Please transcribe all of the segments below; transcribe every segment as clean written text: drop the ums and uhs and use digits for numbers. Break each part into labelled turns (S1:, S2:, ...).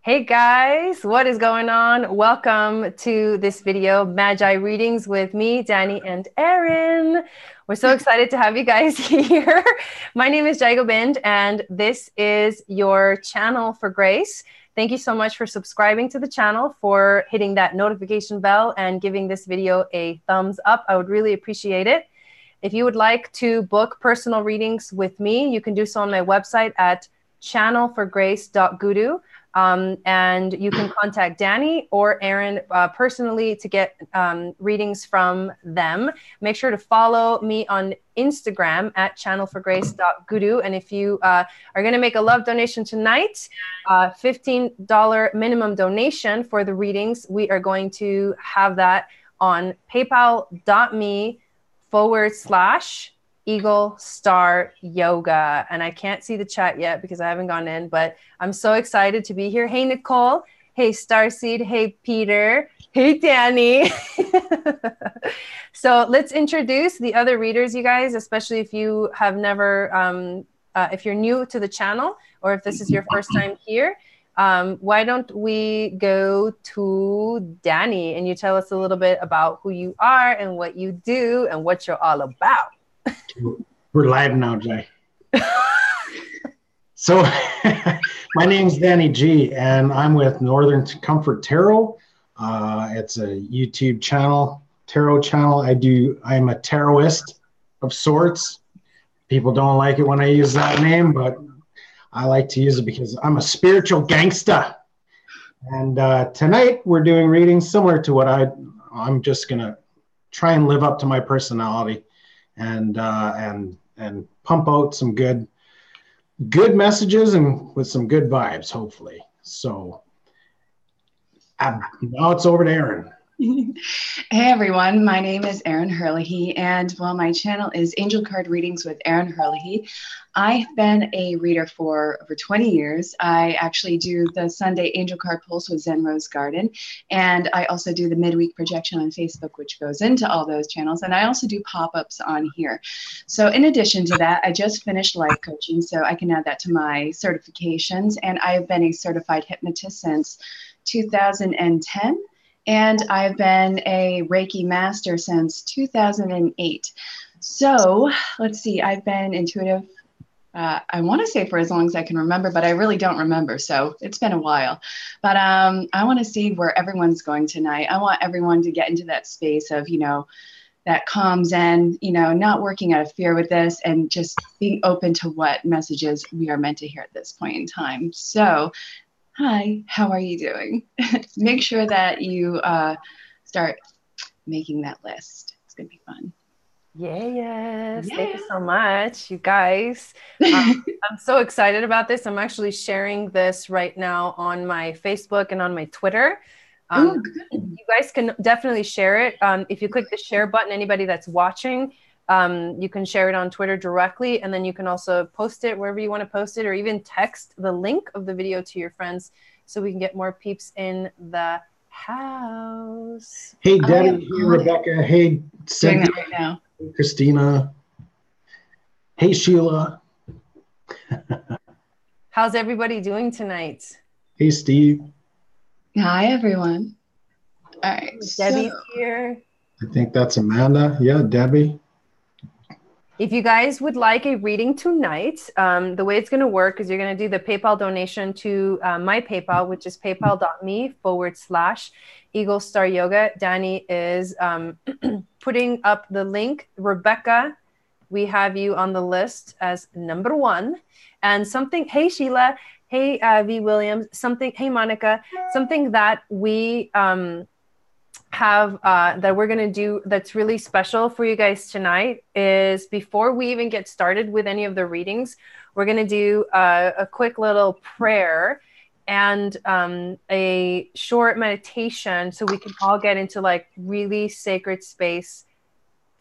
S1: Hey guys, what is going on? Welcome to this video, Magi Readings with me, Danny and Erin. We're so excited to have you guys here. My name is Jai Gobind, and this is your channel for grace. Thank you so much for subscribing to the channel, for hitting that notification bell and giving this video a thumbs up. I would really appreciate it. If you would like to book personal readings with me, you can do so on my website at channelforgrace.guru. And you can contact Danny or Erin personally to get readings from them. Make sure to follow me on Instagram at channelforgrace.guru. And if you are going to make a love donation tonight, $15 minimum donation for the readings, we are going to have that on paypal.me/Eagle Star Yoga. And I can't see the chat yet because I haven't gone in, but I'm so excited to be here. Hey, Nicole. Hey, Starseed. Hey, Peter. Hey, Danny. So let's introduce the other readers, you guys, especially if you have never, if you're new to the channel or if this is your first time here. Why don't we go to Danny and you tell us a little bit about who you are and what you do and what you're all about.
S2: We're live now, Jai. So my name's Danny G, and I'm with Northern Comfort Tarot. It's a YouTube channel, tarot channel. I'm a tarotist of sorts. People don't like it when I use that name, but I like to use it because I'm a spiritual gangsta. And tonight we're doing readings similar to what I'm just gonna try and live up to my personality and pump out some good messages and with some good vibes, hopefully. So now it's over to Erin.
S3: Hey everyone, my name is Erin Herlihy, and my channel is Angel Card Readings with Erin Herlihy. I've been a reader for over 20 years. I actually do the Sunday Angel Card Pulse with Zen Rose Garden, and I also do the midweek projection on Facebook, which goes into all those channels, and I also do pop-ups on here. So in addition to that, I just finished life coaching, so I can add that to my certifications, and I have been a certified hypnotist since 2010. And I've been a Reiki master since 2008. So let's see, I've been intuitive, I want to say for as long as I can remember, but I really don't remember. So it's been a while. But I want to see where everyone's going tonight. I want everyone to get into that space of, that calm zen, not working out of fear with this and just being open to what messages we are meant to hear at this point in time. So hi, how are you doing? Make sure that you start making that list. It's going to be fun.
S1: Yes. Yeah. Thank you so much, you guys. I'm so excited about this. I'm actually sharing this right now on my Facebook and on my Twitter. You guys can definitely share it. If you click the share button, anybody that's watching, you can share it on Twitter directly, and then you can also post it wherever you want to post it, or even text the link of the video to your friends so we can get more peeps in the house.
S2: Hey, Debbie. Hey, Rebecca. Hey, Cynthia.
S3: Doing that right now.
S2: Hey, Christina. Hey, Sheila.
S1: How's everybody doing tonight?
S2: Hey, Steve.
S3: Hi, everyone. All right.
S1: Debbie's here.
S2: I think that's Amanda. Yeah, Debbie.
S1: If you guys would like a reading tonight, the way it's going to work is you're going to do the PayPal donation to my PayPal, which is paypal.me/Eagle Star Yoga. Danny is putting up the link. Rebecca, we have you on the list as number 1. And something, hey Sheila, hey V. Williams, something, hey Monica, something that we have that we're going to do that's really special for you guys tonight is before we even get started with any of the readings, we're going to do a quick little prayer and a short meditation so we can all get into like really sacred space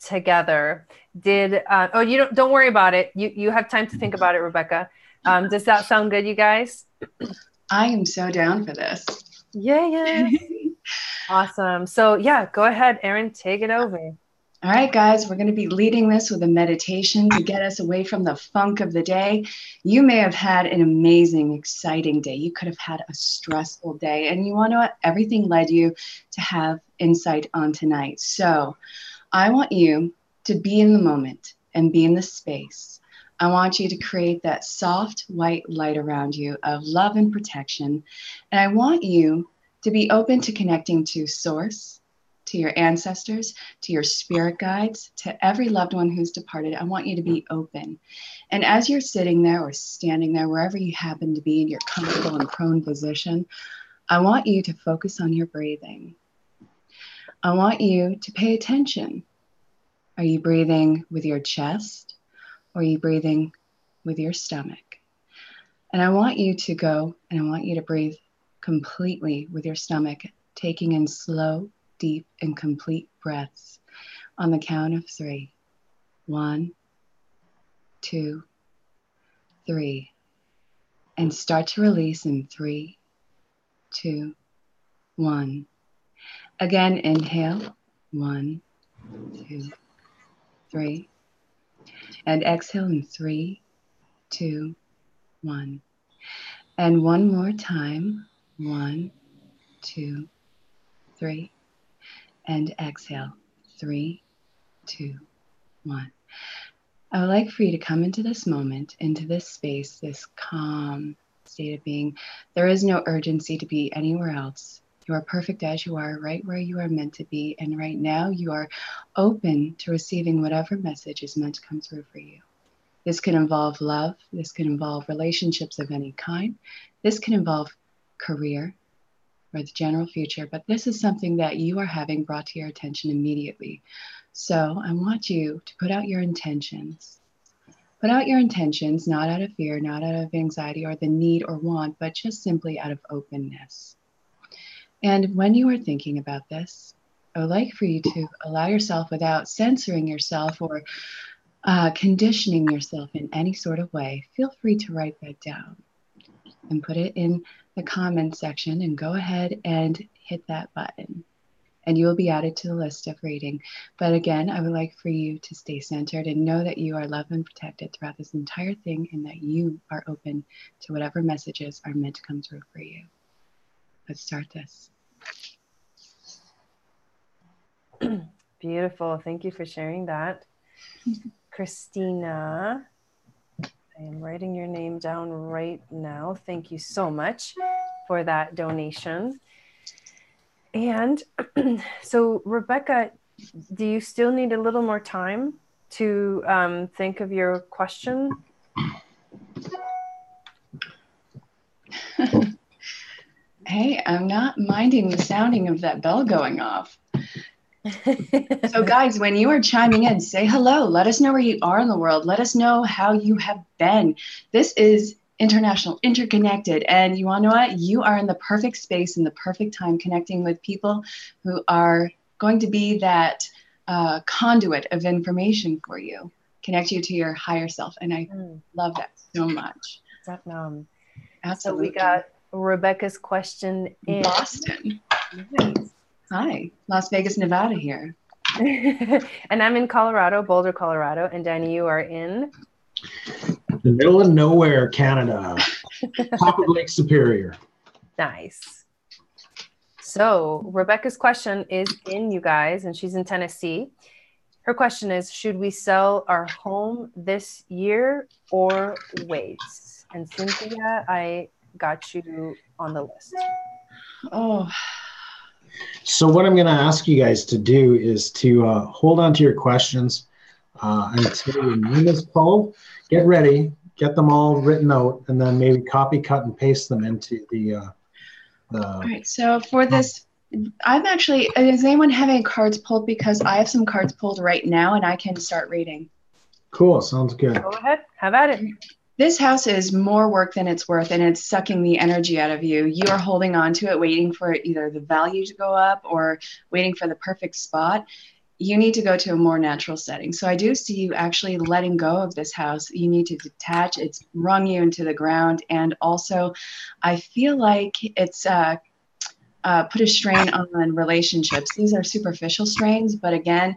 S1: together. Don't worry about it. You have time to think about it, Rebecca. Does that sound good, you guys?
S3: I am so down for this.
S1: Yeah. Awesome. So yeah, go ahead, Erin, take it over.
S3: All right, guys, we're going to be leading this with a meditation to get us away from the funk of the day. You may have had an amazing, exciting day. You could have had a stressful day. And you want to know what? Everything led you to have insight on tonight. So I want you to be in the moment and be in the space. I want you to create that soft white light around you of love and protection. And I want you to be open to connecting to Source, to your ancestors, to your spirit guides, to every loved one who's departed. I want you to be open. And as you're sitting there or standing there, wherever you happen to be in your comfortable and prone position, I want you to focus on your breathing. I want you to pay attention. Are you breathing with your chest or are you breathing with your stomach? And I want you to go and I want you to breathe completely with your stomach, taking in slow, deep and complete breaths on the count of 3. 1, 2, 3. And start to release in 3, 2, 1. Again, inhale. 1, 2, 3. And exhale in 3, 2, 1. And one more time. 1, 2, 3. And exhale, 3, 2, 1. I would like for you to come into this moment, into this space, this calm state of being. There is no urgency to be anywhere else. You are perfect as you are, right where you are meant to be. And right now you are open to receiving whatever message is meant to come through for you. This can involve love. This can involve relationships of any kind. This can involve career, or the general future, but this is something that you are having brought to your attention immediately. So I want you to put out your intentions. Put out your intentions, not out of fear, not out of anxiety or the need or want, but just simply out of openness. And when you are thinking about this, I would like for you to allow yourself, without censoring yourself or conditioning yourself in any sort of way, feel free to write that down and put it in the comment section and go ahead and hit that button and you will be added to the list of reading. But again, I would like for you to stay centered and know that you are loved and protected throughout this entire thing and that you are open to whatever messages are meant to come through for you. Let's start this.
S1: Beautiful. Thank you for sharing that. Christina, I am writing your name down right now. Thank you so much for that donation. And so, Rebecca, do you still need a little more time to think of your question?
S3: Hey, I'm not minding the sounding of that bell going off. So guys, when you are chiming in, say hello. Let us know where you are in the world. Let us know how you have been. This is international, interconnected. And you want to know what? You are in the perfect space and the perfect time connecting with people who are going to be that conduit of information for you. Connect you to your higher self. And I love that so much.
S1: Absolutely.
S3: So
S1: we got Rebecca's question in
S3: Boston.
S1: Nice.
S3: Hi, Las Vegas, Nevada here.
S1: And I'm in Colorado, Boulder, Colorado. And Danny, you are in?
S2: The middle of nowhere, Canada. Top of Lake Superior.
S1: Nice. So Rebecca's question is in, you guys, and she's in Tennessee. Her question is, should we sell our home this year or wait? And Cynthia, I got you on the list.
S3: Oh.
S2: So what I'm going to ask you guys to do is to hold on to your questions until your name is called. Get ready, get them all written out, and then maybe copy, cut, and paste them into the
S3: All right, so for this, I'm actually, is anyone having cards pulled? Because I have some cards pulled right now and I can start reading.
S2: Cool, sounds good.
S1: Go ahead, have at it.
S3: This house is more work than it's worth, and it's sucking the energy out of you. You are holding on to it, waiting for either the value to go up or waiting for the perfect spot. You need to go to a more natural setting. So I do see you actually letting go of this house. You need to detach. It's rung you into the ground. And also, I feel like it's put a strain on relationships. These are superficial strains, but again,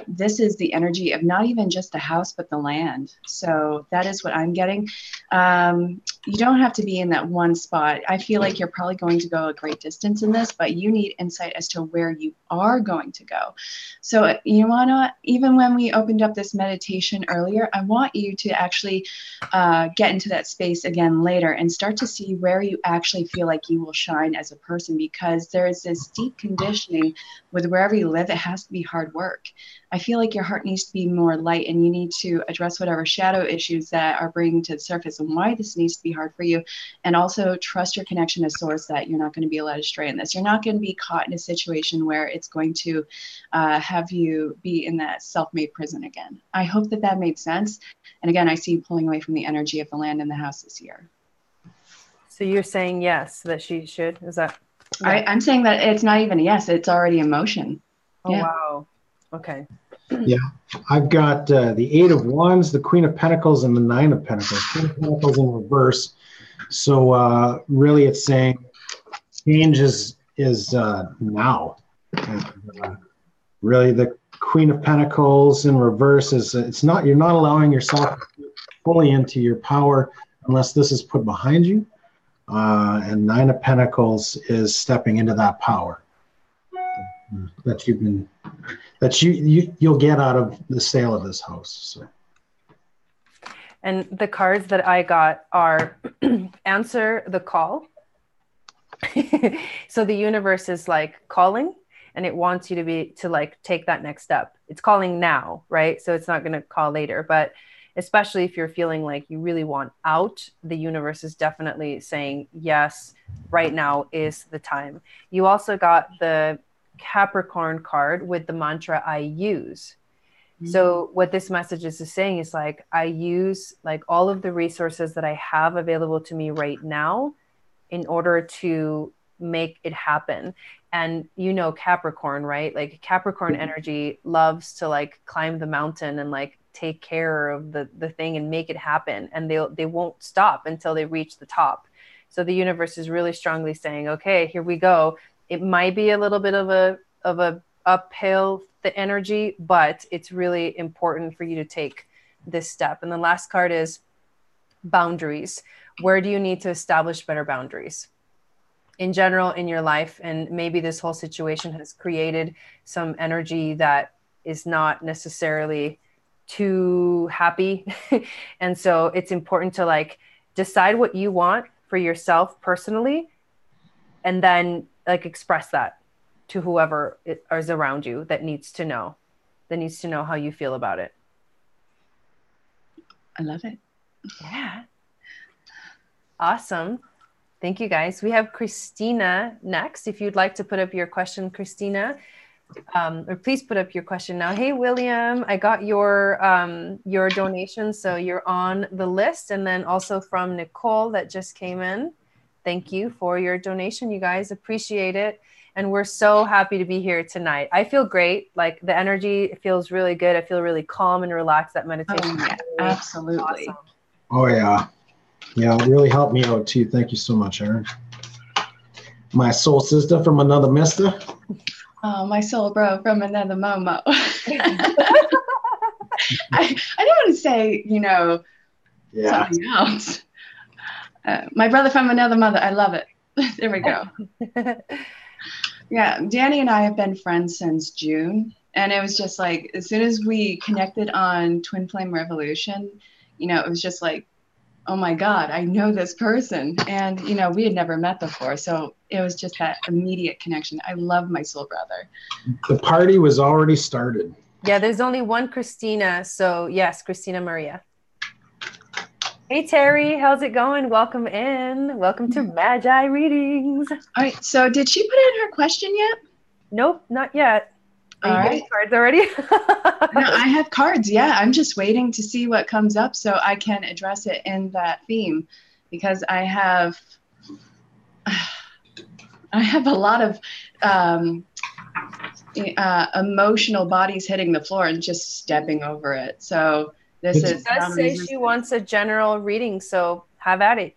S3: this is the energy of not even just the house, but the land. So that is what I'm getting. You don't have to be in that one spot. I feel like you're probably going to go a great distance in this, but you need insight as to where you are going to go. So you want to, even when we opened up this meditation earlier, I want you to actually get into that space again later and start to see where you actually feel like you will shine as a person, because there is this deep conditioning with wherever you live. It has to be hard work. I feel like your heart needs to be more light, and you need to address whatever shadow issues that are bringing to the surface and why this needs to be hard for you. And also trust your connection to source, that you're not going to be led astray in this. You're not going to be caught in a situation where it's going to have you be in that self-made prison again. I hope that that made sense. And again, I see you pulling away from the energy of the land and the house this year.
S1: So you're saying yes, that she should? Is that? Yeah.
S3: I'm saying that it's not even a yes, it's already in motion.
S1: Oh, yeah. Wow. Okay.
S2: Yeah, I've got the 8 of Wands, the Queen of Pentacles, and the 9 of Pentacles. Queen of Pentacles in reverse. So really, it's saying change is now. And, really, the Queen of Pentacles in reverse is you're not allowing yourself fully into your power unless this is put behind you. And 9 of Pentacles is stepping into that power that you'll get out of the sale of this house. So.
S1: And the cards that I got are answer the call. So the universe is like calling, and it wants you to like take that next step. It's calling now, right? So it's not going to call later, but especially if you're feeling like you really want out, the universe is definitely saying, yes, right now is the time. You also got the Capricorn card with the mantra, I use. So what this message is saying is like, I use like all of the resources that I have available to me right now in order to make it happen. And you know, Capricorn, right? Like Capricorn energy loves to like climb the mountain and like take care of the thing and make it happen. And they won't stop until they reach the top. So the universe is really strongly saying, okay, here we go. It might be a little bit of a uphill the energy, but it's really important for you to take this step. And the last card is boundaries. Where do you need to establish better boundaries in general in your life? And maybe this whole situation has created some energy that is not necessarily too happy. And so it's important to like decide what you want for yourself personally, and then like express that to whoever is around you that needs to know how you feel about it.
S3: I love it.
S1: Yeah. Awesome. Thank you, guys. We have Christina next. If you'd like to put up your question, Christina, or please put up your question now. Hey, William, I got your donation, so you're on the list. And then also from Nicole that just came in. Thank you for your donation, you guys. Appreciate it. And we're so happy to be here tonight. I feel great. Like the energy feels really good. I feel really calm and relaxed. That meditation.
S3: Oh, yeah, really absolutely.
S1: Awesome.
S2: Oh, yeah. Yeah, it really helped me out too. Thank you so much, Erin. My soul sister from another mister.
S3: Oh, my soul bro from another Momo. I don't want to say, something else. My brother from another mother. I love it. There we go. Yeah, Danny and I have been friends since June. And it was just like, as soon as we connected on Twin Flame Revolution, it was just like, oh my God, I know this person. And, we had never met before. So it was just that immediate connection. I love my soul brother.
S2: The party was already started.
S1: Yeah, there's only one Christina. So yes, Christina Maria. Hey, Terry, how's it going? Welcome in. Welcome to Majai Readings.
S3: All right. So did she put in her question yet?
S1: Nope, not yet.
S3: All right.
S1: Cards already?
S3: No, I have cards. Yeah, I'm just waiting to see what comes up so I can address it in that theme, because I have a lot of emotional bodies hitting the floor and just stepping over it. So this is.
S1: She does say she wants a general reading, so have at it.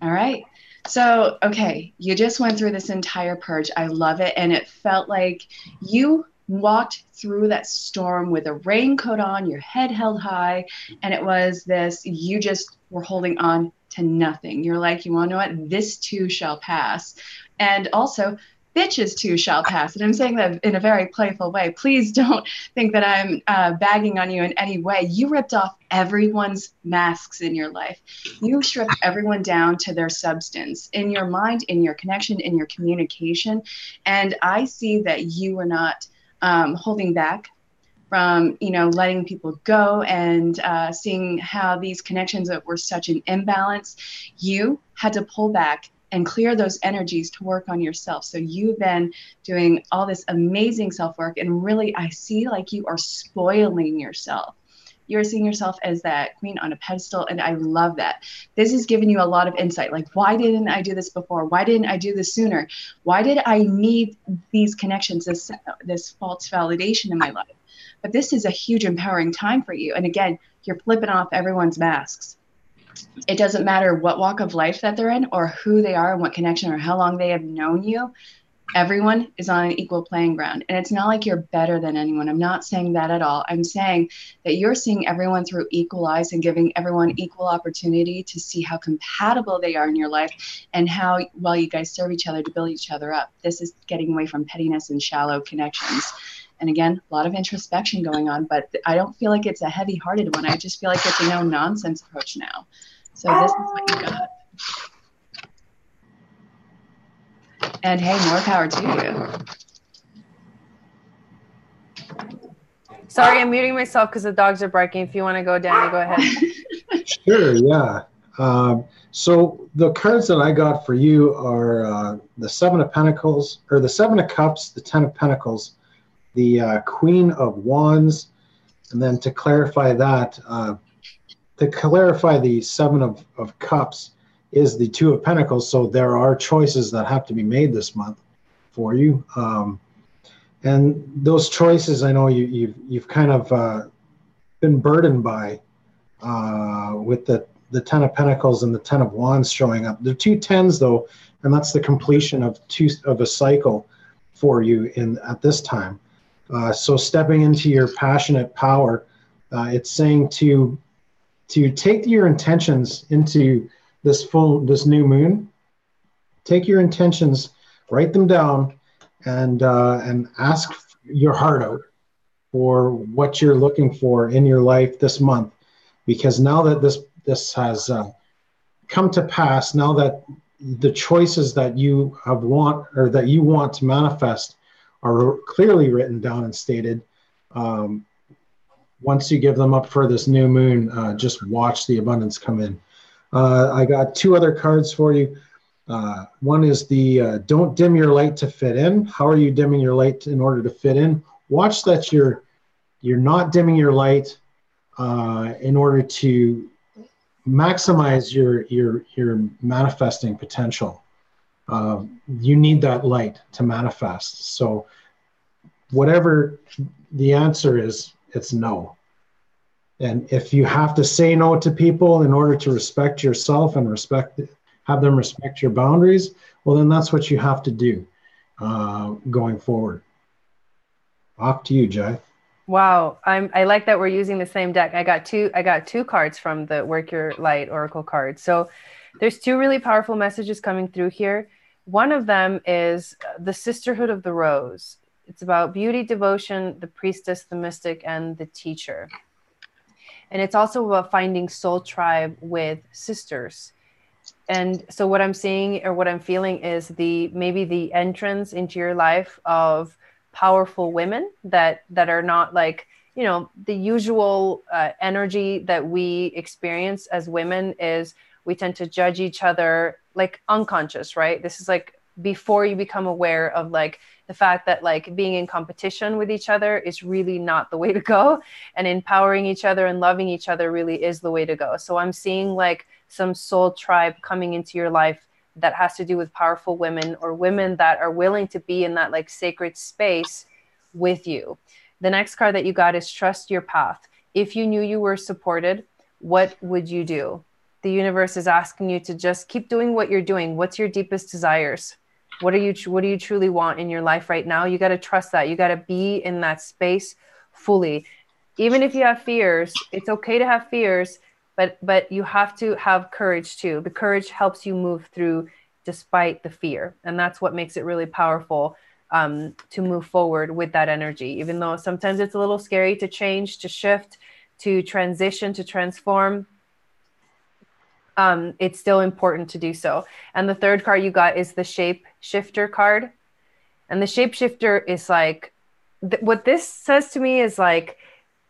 S3: All right. So, okay, you just went through this entire purge. I love it. And it felt like you walked through that storm with a raincoat on, your head held high, and it was this, you just were holding on to nothing. You're like, you want to know what? This too shall pass. And also, bitches too shall pass. And I'm saying that in a very playful way. Please don't think that I'm bagging on you in any way. You ripped off everyone's masks in your life. You stripped everyone down to their substance in your mind, in your connection, in your communication. And I see that you are not holding back from, letting people go and seeing how these connections that were such an imbalance. You had to pull back and clear those energies to work on yourself. So you've been doing all this amazing self-work, and really I see like you are spoiling yourself. You're seeing yourself as that queen on a pedestal, and I love that. This has given you a lot of insight. Like, why didn't I do this before? Why didn't I do this sooner? Why did I need these connections, this false validation in my life? But this is a huge empowering time for you. And again, you're flipping off everyone's masks. It doesn't matter what walk of life that they're in or who they are and what connection or how long they have known you. Everyone is on an equal playing ground. And it's not like you're better than anyone. I'm not saying that at all. I'm saying that you're seeing everyone through equal eyes and giving everyone equal opportunity to see how compatible they are in your life and how well you guys serve each other to build each other up. This is getting away from pettiness and shallow connections. And again, a lot of introspection going on, but I don't feel like it's a heavy-hearted one. I just feel like it's a no-nonsense approach now. So this is what you got. And hey, more power to
S1: you. Sorry, I'm muting myself because the dogs are barking. If you want to go, Danny, go ahead.
S2: Sure, yeah. So the cards that I got for you are the Seven of Pentacles, or the Seven of Cups, the Ten of Pentacles, the Queen of Wands, and then to clarify that, the Seven of Cups is the Two of Pentacles. So there are choices that have to be made this month for you, and those choices, I know you've kind of been burdened by with the Ten of Pentacles and the Ten of Wands showing up. They're two tens though, and that's the completion of a cycle for you at this time. So stepping into your passionate power, it's saying to take your intentions into this new moon. Take your intentions, write them down, and ask your heart out for what you're looking for in your life this month. Because now that this has come to pass, now that the choices that you want to manifest are clearly written down and stated, once you give them up for this new moon, just watch the abundance come in. I got two other cards for you. One is the don't dim your light to fit in. How are you dimming your light in order to fit in? Watch that you're not dimming your light in order to maximize your manifesting potential. You need that light to manifest. So whatever the answer is, it's no. And if you have to say no to people in order to respect yourself and have them respect your boundaries, well, then that's what you have to do going forward. Off to you, Jai.
S1: Wow, I like that we're using the same deck. I got two cards from the Work Your Light Oracle card. So there's two really powerful messages coming through here. One of them is the Sisterhood of the Rose. It's about beauty, devotion, the priestess, the mystic, and the teacher. And it's also about finding soul tribe with sisters. And so what I'm seeing or what I'm feeling is maybe the entrance into your life of powerful women that are not like, the usual energy that we experience as women is we tend to judge each other like unconscious, right? This is like before you become aware of like the fact that like being in competition with each other is really not the way to go, and empowering each other and loving each other really is the way to go. So I'm seeing like some soul tribe coming into your life that has to do with powerful women or women that are willing to be in that like sacred space with you. The next card that you got is trust your path. If you knew you were supported, what would you do? The universe is asking you to just keep doing what you're doing. What's your deepest desires? What do you truly want in your life right now? You got to trust that. You got to be in that space fully. Even if you have fears, it's okay to have fears, but you have to have courage too. The courage helps you move through despite the fear. And that's what makes it really powerful, to move forward with that energy, even though sometimes it's a little scary to change, to shift, to transition, to transform. It's still important to do so. And the third card you got is the shapeshifter card. And the shapeshifter is like, what this says to me is like,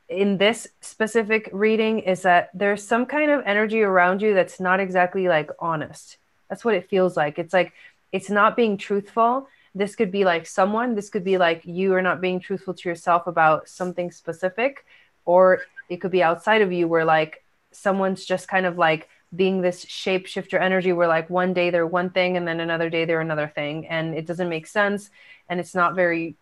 S1: in this specific reading, is that there's some kind of energy around you that's not exactly like honest. That's what it feels like. It's like, it's not being truthful. This could be like someone, this could be like you are not being truthful to yourself about something specific, or it could be outside of you where like someone's just kind of like being this shapeshifter energy where like one day they're one thing and then another day they're another thing, and it doesn't make sense, and it's not very,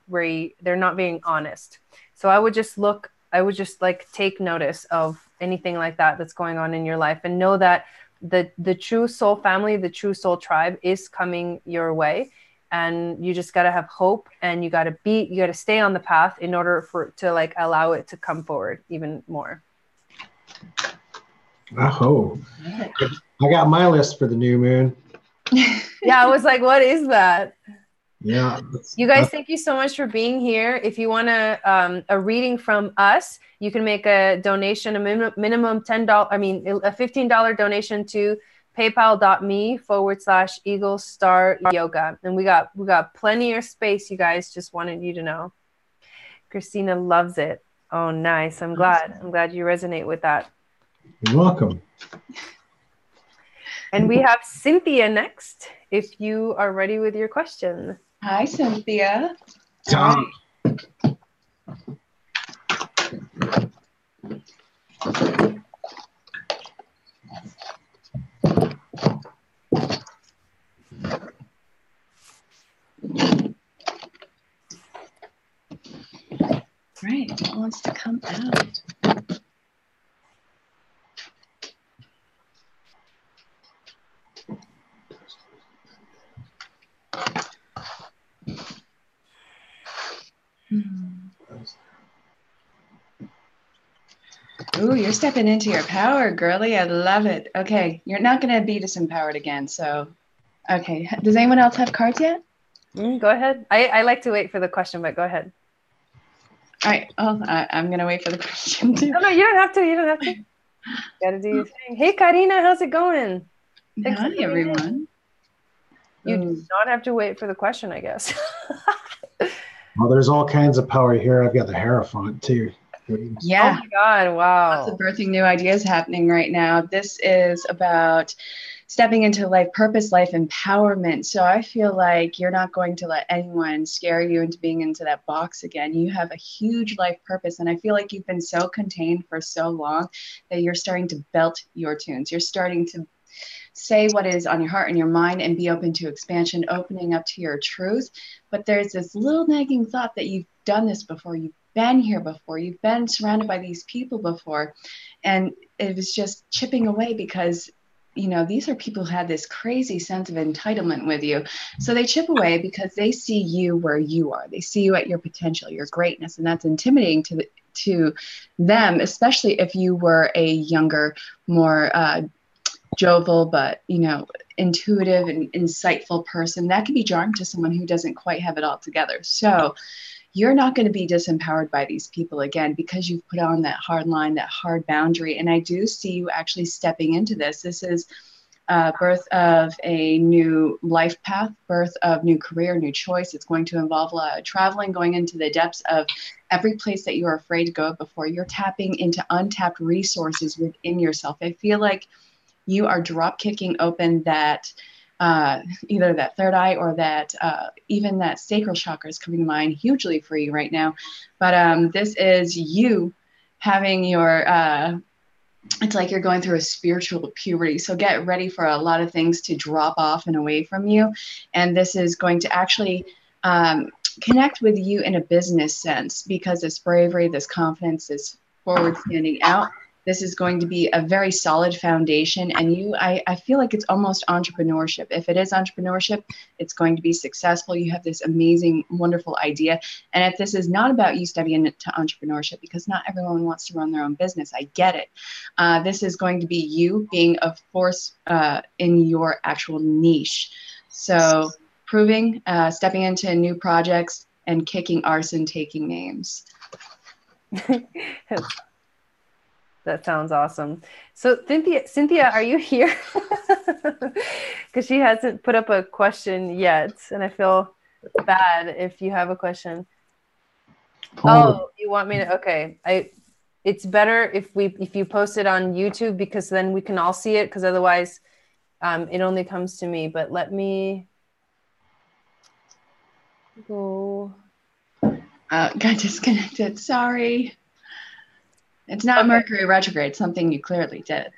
S1: they're not being honest. So I would just like take notice of anything like that that's going on in your life, and know that the true soul family, the true soul tribe is coming your way. And you just got to have hope, and you got to stay on the path in order to like allow it to come forward even more.
S2: Oh, I got my list for the new moon.
S1: Yeah, I was like, what is that?
S2: Yeah.
S1: You guys, thank you so much for being here. If you want a reading from us, you can make a donation, a minimum $10, a $15 donation to paypal.me/Eagle Star Yoga. And we got plenty of space, you guys. Just wanted you to know. Christina loves it. Oh, nice. I'm glad you resonate with that.
S2: You're welcome.
S1: And we have Cynthia next, if you are ready with your question.
S3: Hi, Cynthia.
S2: Tom.
S3: Right, what wants to come out? Ooh, you're stepping into your power, girly. I love it. Okay, you're not going to be disempowered again. So, okay. Does anyone else have cards yet?
S1: Go ahead. I like to wait for the question, but go ahead.
S3: All right. Oh, I'm going to wait for the question too.
S1: No, you don't have to. You don't have to. You got to do your thing. Hey, Karina, how's it going?
S3: Hi, everyone.
S1: You do not have to wait for the question, I guess.
S2: Well, there's all kinds of power here. I've got the Hierophant too.
S3: Yeah.
S1: Oh my God! Wow.
S3: Lots of birthing new ideas happening right now. This is about stepping into life purpose, life empowerment. So I feel like you're not going to let anyone scare you into being into that box again. You have a huge life purpose. And I feel like you've been so contained for so long that you're starting to belt your tunes. You're starting to say what is on your heart and your mind and be open to expansion, opening up to your truth. But there's this little nagging thought that you've done this before. You've been here before. You've been surrounded by these people before. And it was just chipping away because, you know, these are people who had this crazy sense of entitlement with you. So they chip away because they see you where you are. They see you at your potential, your greatness. And that's intimidating to them, especially if you were a younger, more jovial, but, you know, intuitive and insightful person. That can be jarring to someone who doesn't quite have it all together. So you're not going to be disempowered by these people again because you've put on that hard line, that hard boundary. And I do see you actually stepping into this. This is birth of a new life path, birth of new career, new choice. It's going to involve a lot of traveling, going into the depths of every place that you're afraid to go before. You're tapping into untapped resources within yourself. I feel like you are drop kicking open that either that third eye or that even that sacral chakra is coming to mind hugely for you right now. But this is you having your, it's like you're going through a spiritual puberty. So get ready for a lot of things to drop off and away from you. And this is going to actually connect with you in a business sense because this bravery, this confidence, this forward standing out This is going to be a very solid foundation. And I feel like it's almost entrepreneurship. If it is entrepreneurship, it's going to be successful. You have this amazing, wonderful idea. And if this is not about you stepping into entrepreneurship, because not everyone wants to run their own business, I get it. This is going to be you being a force in your actual niche. So proving, stepping into new projects, and kicking arson, taking names.
S1: That sounds awesome. So Cynthia, are you here? Because she hasn't put up a question yet, and I feel bad if you have a question. Oh, you want me to? Okay, it's better if you post it on YouTube, because then we can all see it. Because otherwise, it only comes to me. But let me go.
S3: Got disconnected. Sorry. It's not Mercury retrograde, something you clearly did.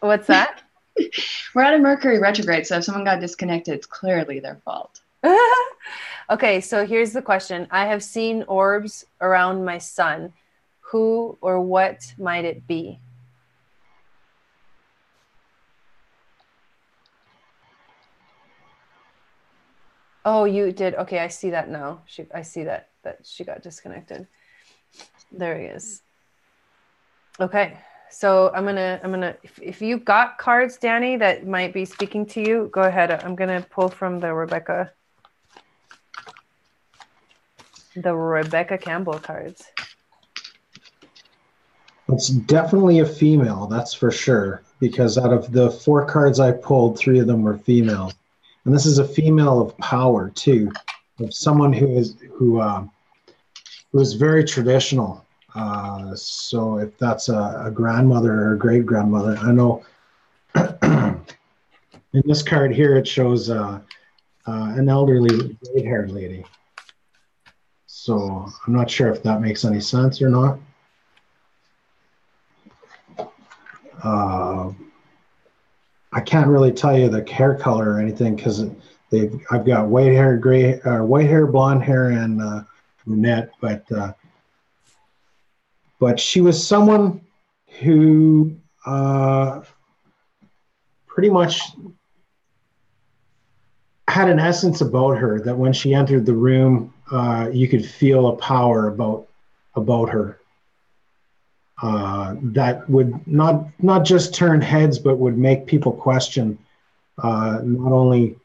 S1: What's that?
S3: We're at a Mercury retrograde, so if someone got disconnected, it's clearly their fault.
S1: Okay, so here's the question. I have seen orbs around my son. Who or what might it be? Oh, you did. Okay, I see that now. I see that she got disconnected. There he is. Okay, so I'm gonna if you got cards, Danny, that might be speaking to you, go ahead. I'm gonna pull from the Rebecca Campbell cards.
S2: It's definitely a female, that's for sure, because out of the 4 cards I pulled, 3 of them were female. And this is a female of power too, of someone who is very traditional. So if that's a grandmother or a great grandmother, I know in this card here it shows an elderly gray-haired lady. So I'm not sure if that makes any sense or not. I can't really tell you the hair color or anything, because I've got white hair, blonde hair, and brunette. But she was someone who pretty much had an essence about her that when she entered the room, you could feel a power about her. That would not just turn heads, but would make people question not only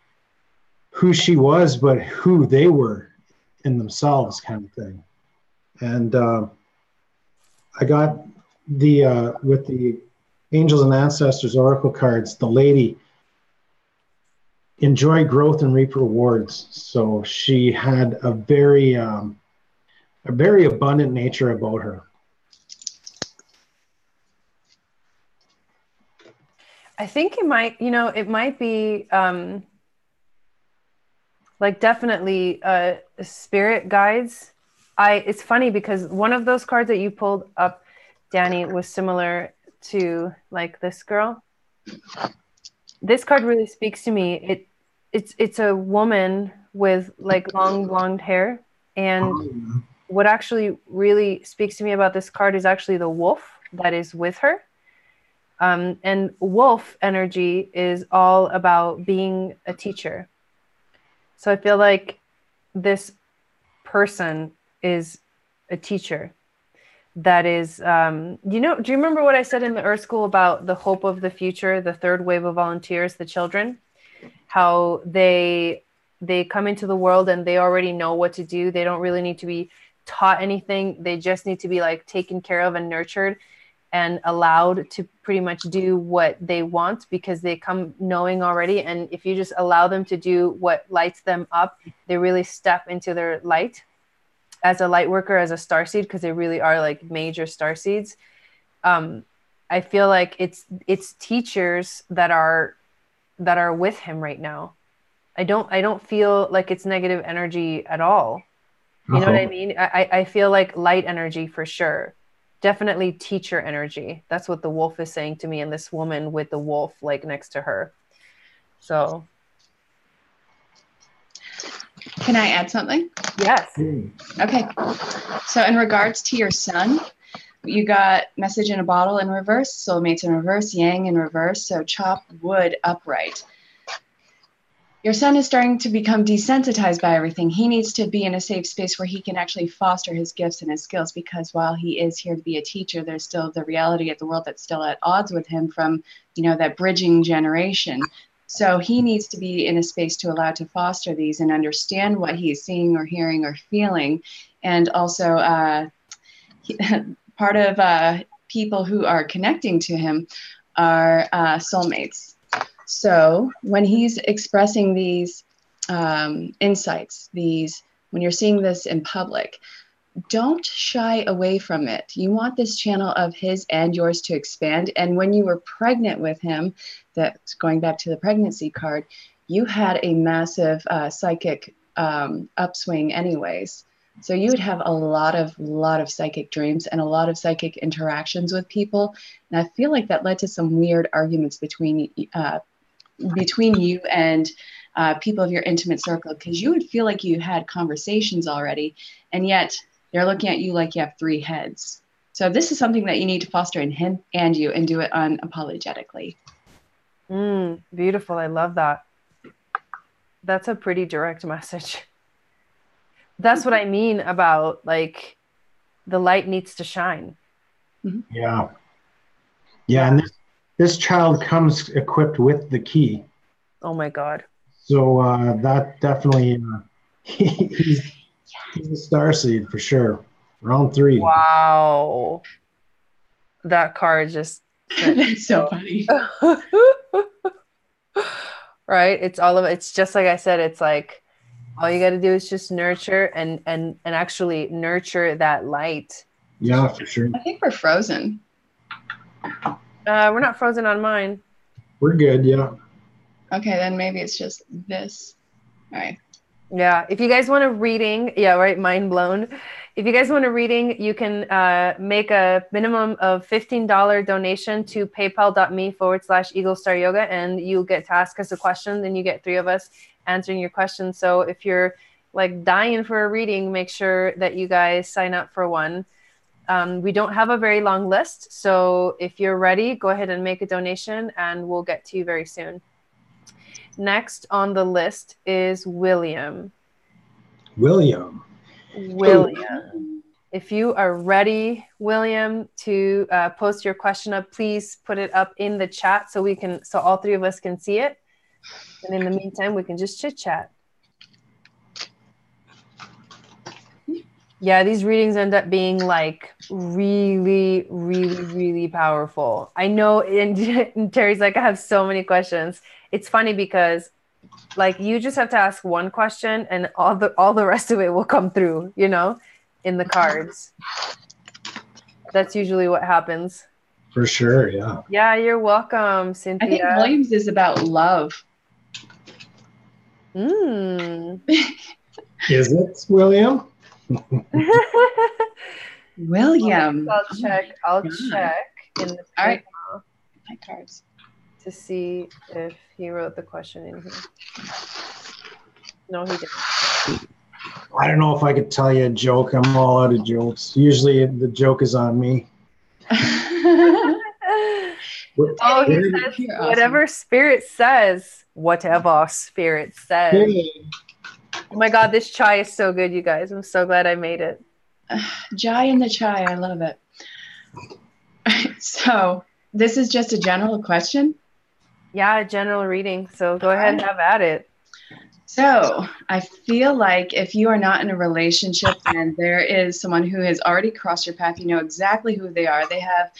S2: who she was, but who they were in themselves, kind of thing. And I got with the Angels and Ancestors Oracle cards, the lady enjoy growth and reap rewards. So she had a very abundant nature about her.
S1: I think it might be like definitely spirit guides. It's funny because one of those cards that you pulled up, Danny, was similar to like this girl. This card really speaks to me. It's a woman with like long blonde hair, and what actually really speaks to me about this card is actually the wolf that is with her. And wolf energy is all about being a teacher. So I feel like this person is a teacher that is, do you remember what I said in the Earth School about the hope of the future, the third wave of volunteers, the children, how they come into the world and they already know what to do. They don't really need to be taught anything. They just need to be like taken care of and nurtured and allowed to pretty much do what they want, because they come knowing already. And if you just allow them to do what lights them up, they really step into their light as a light worker, as a starseed, because they really are like major starseeds. I feel like it's teachers that are with him right now. I don't feel like it's negative energy at all. You know what I mean? I feel like light energy for sure. Definitely teacher energy. That's what the wolf is saying to me, and this woman with the wolf like next to her. So
S3: can I add something?
S1: Yes.
S3: Okay. So in regards to your son, You got message in a bottle in reverse, soulmates in reverse, yang in reverse, so chop wood upright. Your son is starting to become desensitized by everything. He needs to be in a safe space where he can actually foster his gifts and his skills, because while he is here to be a teacher, there's still the reality of the world that's still at odds with him from, you know, that bridging generation. So he needs to be in a space to allow to foster these and understand what he's seeing or hearing or feeling. And also part of people who are connecting to him are soulmates. So when he's expressing these insights, when you're seeing this in public, don't shy away from it. You want this channel of his and yours to expand. And when you were pregnant with him, that's going back to the pregnancy card, you had a massive psychic upswing anyways. So you would have a lot of psychic dreams and a lot of psychic interactions with people. And I feel like that led to some weird arguments between you and people of your intimate circle, because you would feel like you had conversations already, and yet they're looking at you like you have three heads. So this is something that you need to foster in him and you, and do it unapologetically.
S1: Beautiful. I love that. That's a pretty direct message. That's what I mean about, like, the light needs to shine.
S2: Yeah. Yeah. And this child comes equipped with the key.
S1: Oh my God.
S2: So that definitely, he's a starseed for sure. Round 3.
S1: Wow. That card just.
S3: That's so funny.
S1: Right? It's just like I said, it's like, all you got to do is just nurture and actually nurture that light.
S2: Yeah, for sure.
S3: I think we're frozen.
S1: We're not frozen on mine.
S2: We're good, yeah.
S3: Okay, then maybe it's just this. All right.
S1: Yeah, if you guys want a reading, yeah, right, mind blown. If you guys want a reading, you can make a minimum of $15 donation to paypal.me/Eagle Star Yoga, and you get to ask us a question, then you get 3 of us answering your questions. So if you're like dying for a reading, make sure that you guys sign up for one. We don't have a very long list, so if you're ready, go ahead and make a donation and we'll get to you very soon. Next on the list is William.
S2: William.
S1: If you are ready, William, to post your question up, please put it up in the chat so all 3 of us can see it. And in the meantime, we can just chit chat. Yeah, these readings end up being like really, really, really powerful. I know, and Terry's like, I have so many questions. It's funny because like you just have to ask one question and all the rest of it will come through, you know, in the cards. That's usually what happens.
S2: For sure, yeah.
S1: Yeah, you're welcome, Cynthia.
S3: I think Williams is about love.
S2: Is it, William?
S3: William.
S1: I'll check in the
S3: all right. My cards.
S1: To see if he wrote the question in here. No, he didn't.
S2: I don't know if I could tell you a joke. I'm all out of jokes. Usually the joke is on me.
S1: Oh, he says, whatever spirit says. Whatever spirit says.
S2: Hey.
S1: Oh my God, this chai is so good, you guys. I'm so glad I made it.
S3: Jai and the chai, I love it. So this is just a general question?
S1: Yeah, a general reading. So go ahead and have at it.
S3: So I feel like if you are not in a relationship and there is someone who has already crossed your path, you know exactly who they are. They have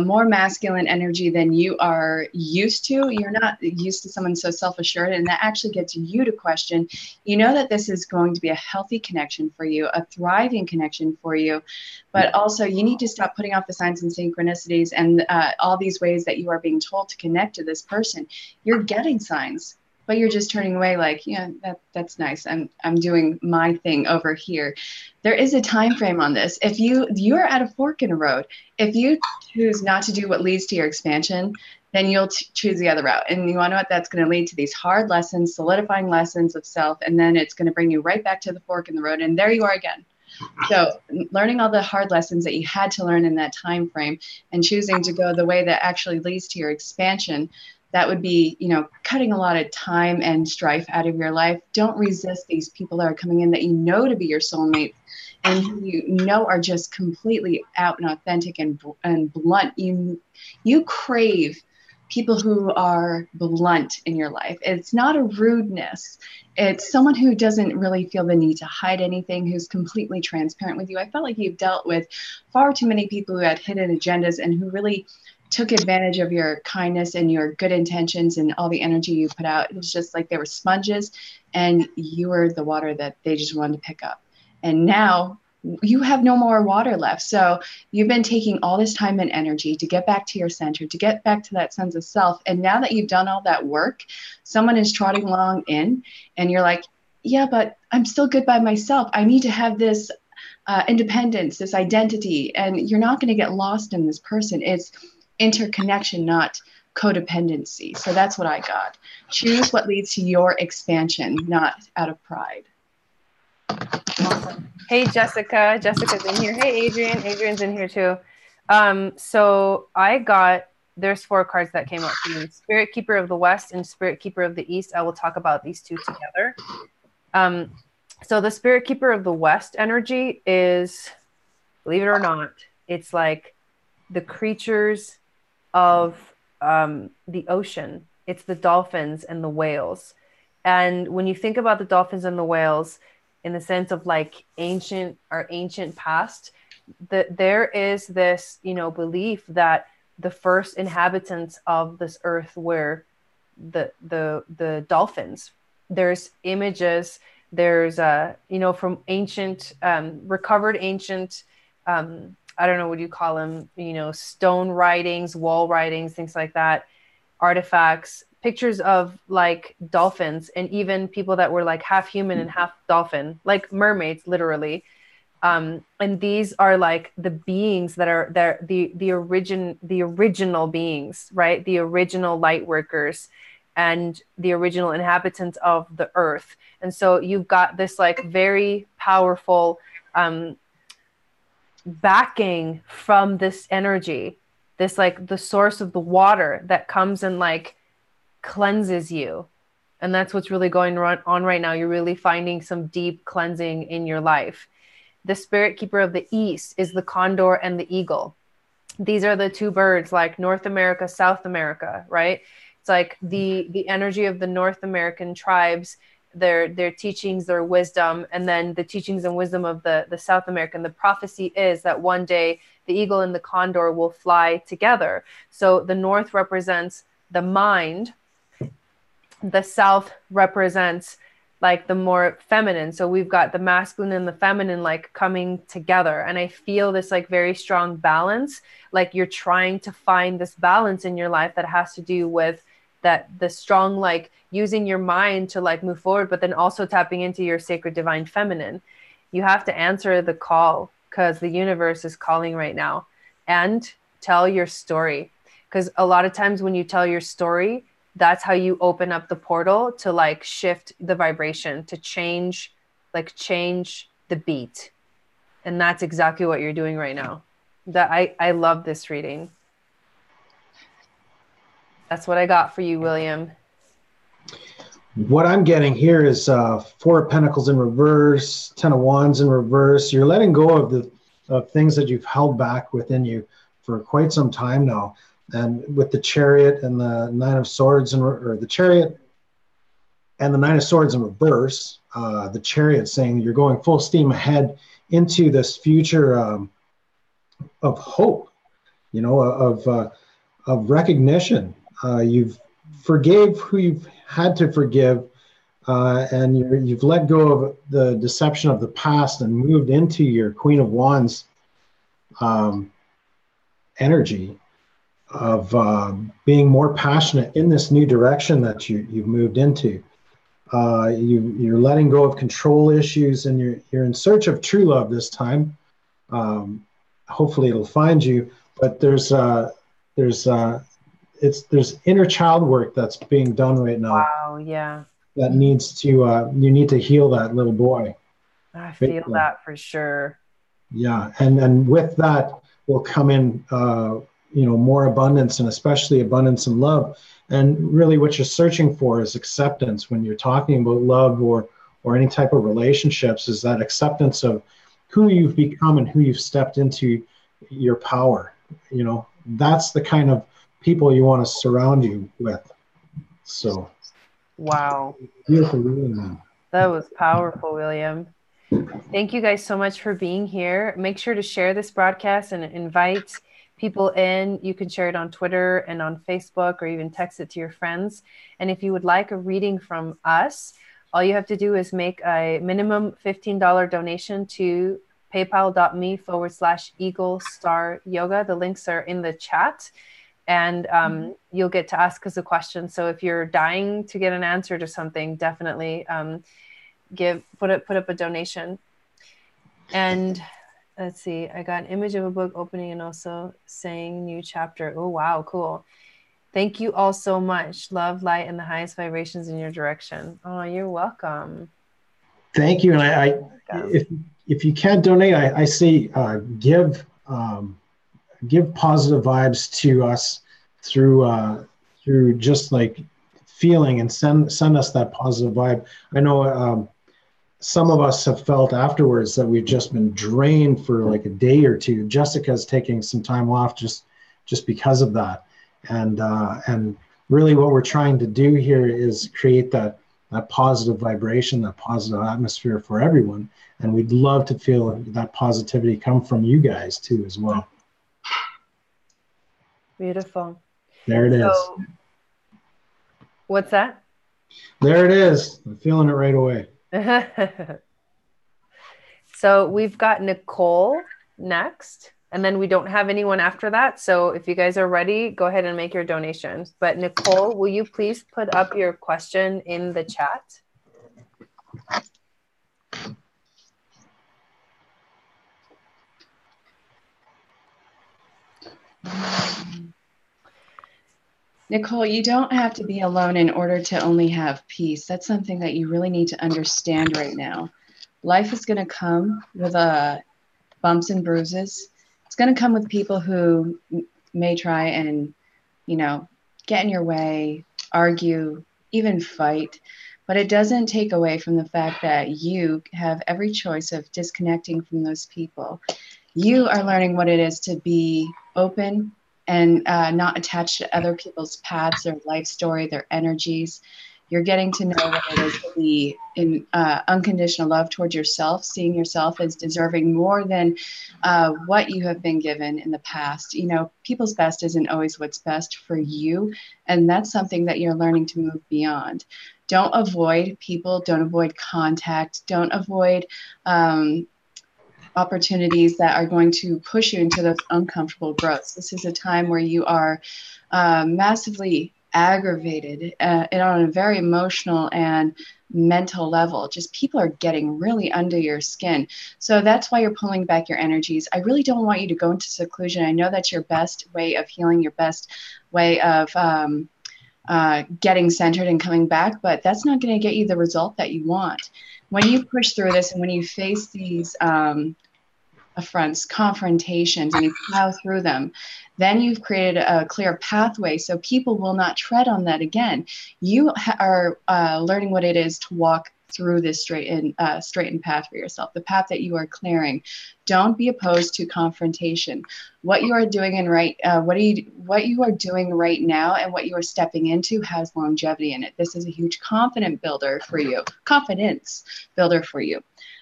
S3: more masculine energy than you are used to. You're not used to someone so self-assured, and that actually gets you to question. You know that this is going to be a healthy connection for you, a thriving connection for you, but also you need to stop putting off the signs and synchronicities and all these ways that you are being told to connect to this person. You're getting signs, but you're just turning away like, yeah, that's nice. I'm doing my thing over here. There is a time frame on this. If you're at a fork in the road, if you choose not to do what leads to your expansion, then you'll choose the other route. And you want to know what that's going to lead to? These hard lessons, solidifying lessons of self, and then it's going to bring you right back to the fork in the road. And there you are again. So learning all the hard lessons that you had to learn in that time frame and choosing to go the way that actually leads to your expansion, that would be, you know, cutting a lot of time and strife out of your life. Don't resist these people that are coming in that you know to be your soulmates and who you know are just completely out and authentic and blunt. You crave people who are blunt in your life. It's not a rudeness. It's someone who doesn't really feel the need to hide anything, who's completely transparent with you. I felt like you've dealt with far too many people who had hidden agendas and who really took advantage of your kindness and your good intentions and all the energy you put out. It was just like they were sponges and you were the water that they just wanted to pick up. And now you have no more water left. So you've been taking all this time and energy to get back to your center, to get back to that sense of self. And now that you've done all that work, someone is trotting along in and you're like, yeah, but I'm still good by myself. I need to have this independence, this identity. And you're not going to get lost in this person. It's interconnection, not codependency. So that's what I got. Choose what leads to your expansion, not out of pride.
S1: Awesome. Hey, Jessica. Jessica's in here. Hey, Adrian. Adrian's in here too. So I got, there's 4 cards that came up for you. Spirit Keeper of the West and Spirit Keeper of the East. I will talk about these two together. So the Spirit Keeper of the West energy is, believe it or not, it's like the creatures of the ocean. It's the dolphins and the whales. And when you think about the dolphins and the whales, in the sense of like our ancient past, that there is this, you know, belief that the first inhabitants of this earth were the dolphins. There's images, there's you know, from ancient recovered ancient I don't know what you call them, you know, stone writings, wall writings, things like that, artifacts, pictures of like dolphins, and even people that were like half human and half dolphin, like mermaids, literally. And these are like the beings that are there, the original beings, right? The original light workers and the original inhabitants of the earth. And so you've got this like very powerful backing from this energy, this like the source of the water that comes and like cleanses you. And that's what's really going on right now. You're really finding some deep cleansing in your life. The Spirit Keeper of the East is the condor and the eagle. These are the 2 birds, like North America, South America, right? It's like the energy of the North American tribes, their teachings, their wisdom, and then the teachings and wisdom of the South American. The prophecy is that one day the eagle and the condor will fly together. So the North represents the mind, the South represents like the more feminine. So we've got the masculine and the feminine like coming together. And I feel this like very strong balance. Like you're trying to find this balance in your life that has to do with the strong, like using your mind to like move forward, but then also tapping into your sacred divine feminine. You have to answer the call because the universe is calling right now, and tell your story. Because a lot of times when you tell your story, that's how you open up the portal to like shift the vibration, to change the beat. And that's exactly what you're doing right now. That I love this reading. That's what I got for you, William.
S2: What I'm getting here is 4 of Pentacles in reverse, 10 of Wands in reverse. You're letting go of things that you've held back within you for quite some time now. And with the Chariot and the 9 of Swords, or the Chariot and the 9 of Swords in reverse, the Chariot saying you're going full steam ahead into this future of hope, you know, of recognition. You've forgave who you've had to forgive, and you've let go of the deception of the past and moved into your Queen of Wands energy of being more passionate in this new direction that you've moved into. You're letting go of control issues, and you're in search of true love this time. Hopefully it'll find you, but there's inner child work that's being done right now.
S1: Wow, yeah.
S2: That needs to you need to heal that little boy.
S1: I feel that for sure.
S2: Yeah, and with that will come in, more abundance, and especially abundance in love. And really, what you're searching for is acceptance when you're talking about love or any type of relationships. Is that acceptance of who you've become and who you've stepped into your power. That's the kind of people you want to surround you with. So,
S1: wow,
S2: beautiful reading, man.
S1: That was powerful, William. Thank you guys so much for being here. Make sure to share this broadcast and invite people in. You can share it on Twitter and on Facebook, or even text it to your friends. And if you would like a reading from us, all you have to do is make a minimum $15 donation to paypal.me/Eagle Star Yoga. The links are in the chat, and you'll get to ask us a question. So if you're dying to get an answer to something, definitely put up a donation. And let's see, I got an image of a book opening and also saying new chapter. Oh, wow, cool. Thank you all so much. Love, light, and the highest vibrations in your direction. Oh, you're welcome.
S2: Thank you. And if you can't donate, I say give positive vibes to us through just like feeling, and send us that positive vibe. I know some of us have felt afterwards that we've just been drained for like a day or two. Jessica's taking some time off just because of that. And really what we're trying to do here is create that positive vibration, that positive atmosphere for everyone. And we'd love to feel that positivity come from you guys too as well.
S1: Beautiful.
S2: There it is.
S1: What's that?
S2: There it is. I'm feeling it right away.
S1: So we've got Nicole next, and then we don't have anyone after that. So if you guys are ready, go ahead and make your donations. But Nicole, will you please put up your question in the chat?
S3: Nicole, you don't have to be alone in order to only have peace. That's something that you really need to understand right now. Life is going to come with bumps and bruises. It's going to come with people who may try and, get in your way, argue, even fight. But it doesn't take away from the fact that you have every choice of disconnecting from those people. You are learning what it is to be open and not attached to other people's paths, their life story, their energies. You're getting to know what it is to be in unconditional love towards yourself, seeing yourself as deserving more than what you have been given in the past. People's best isn't always what's best for you. And that's something that you're learning to move beyond. Don't avoid people. Don't avoid contact. Don't avoid opportunities that are going to push you into those uncomfortable growths. This is a time where you are massively aggravated and on a very emotional and mental level. Just people are getting really under your skin. So that's why you're pulling back your energies. I really don't want you to go into seclusion. I know that's your best way of healing, your best way of getting centered and coming back, but that's not going to get you the result that you want. When you push through this and when you face these affronts, confrontations, and you plow through them, then you've created a clear pathway so people will not tread on that again. You are learning what it is to walk through this straightened path for yourself, the path that you are clearing. Don't be opposed to confrontation. What you are doing what you are doing right now and what you are stepping into has longevity in it. This is a huge confidence builder for you.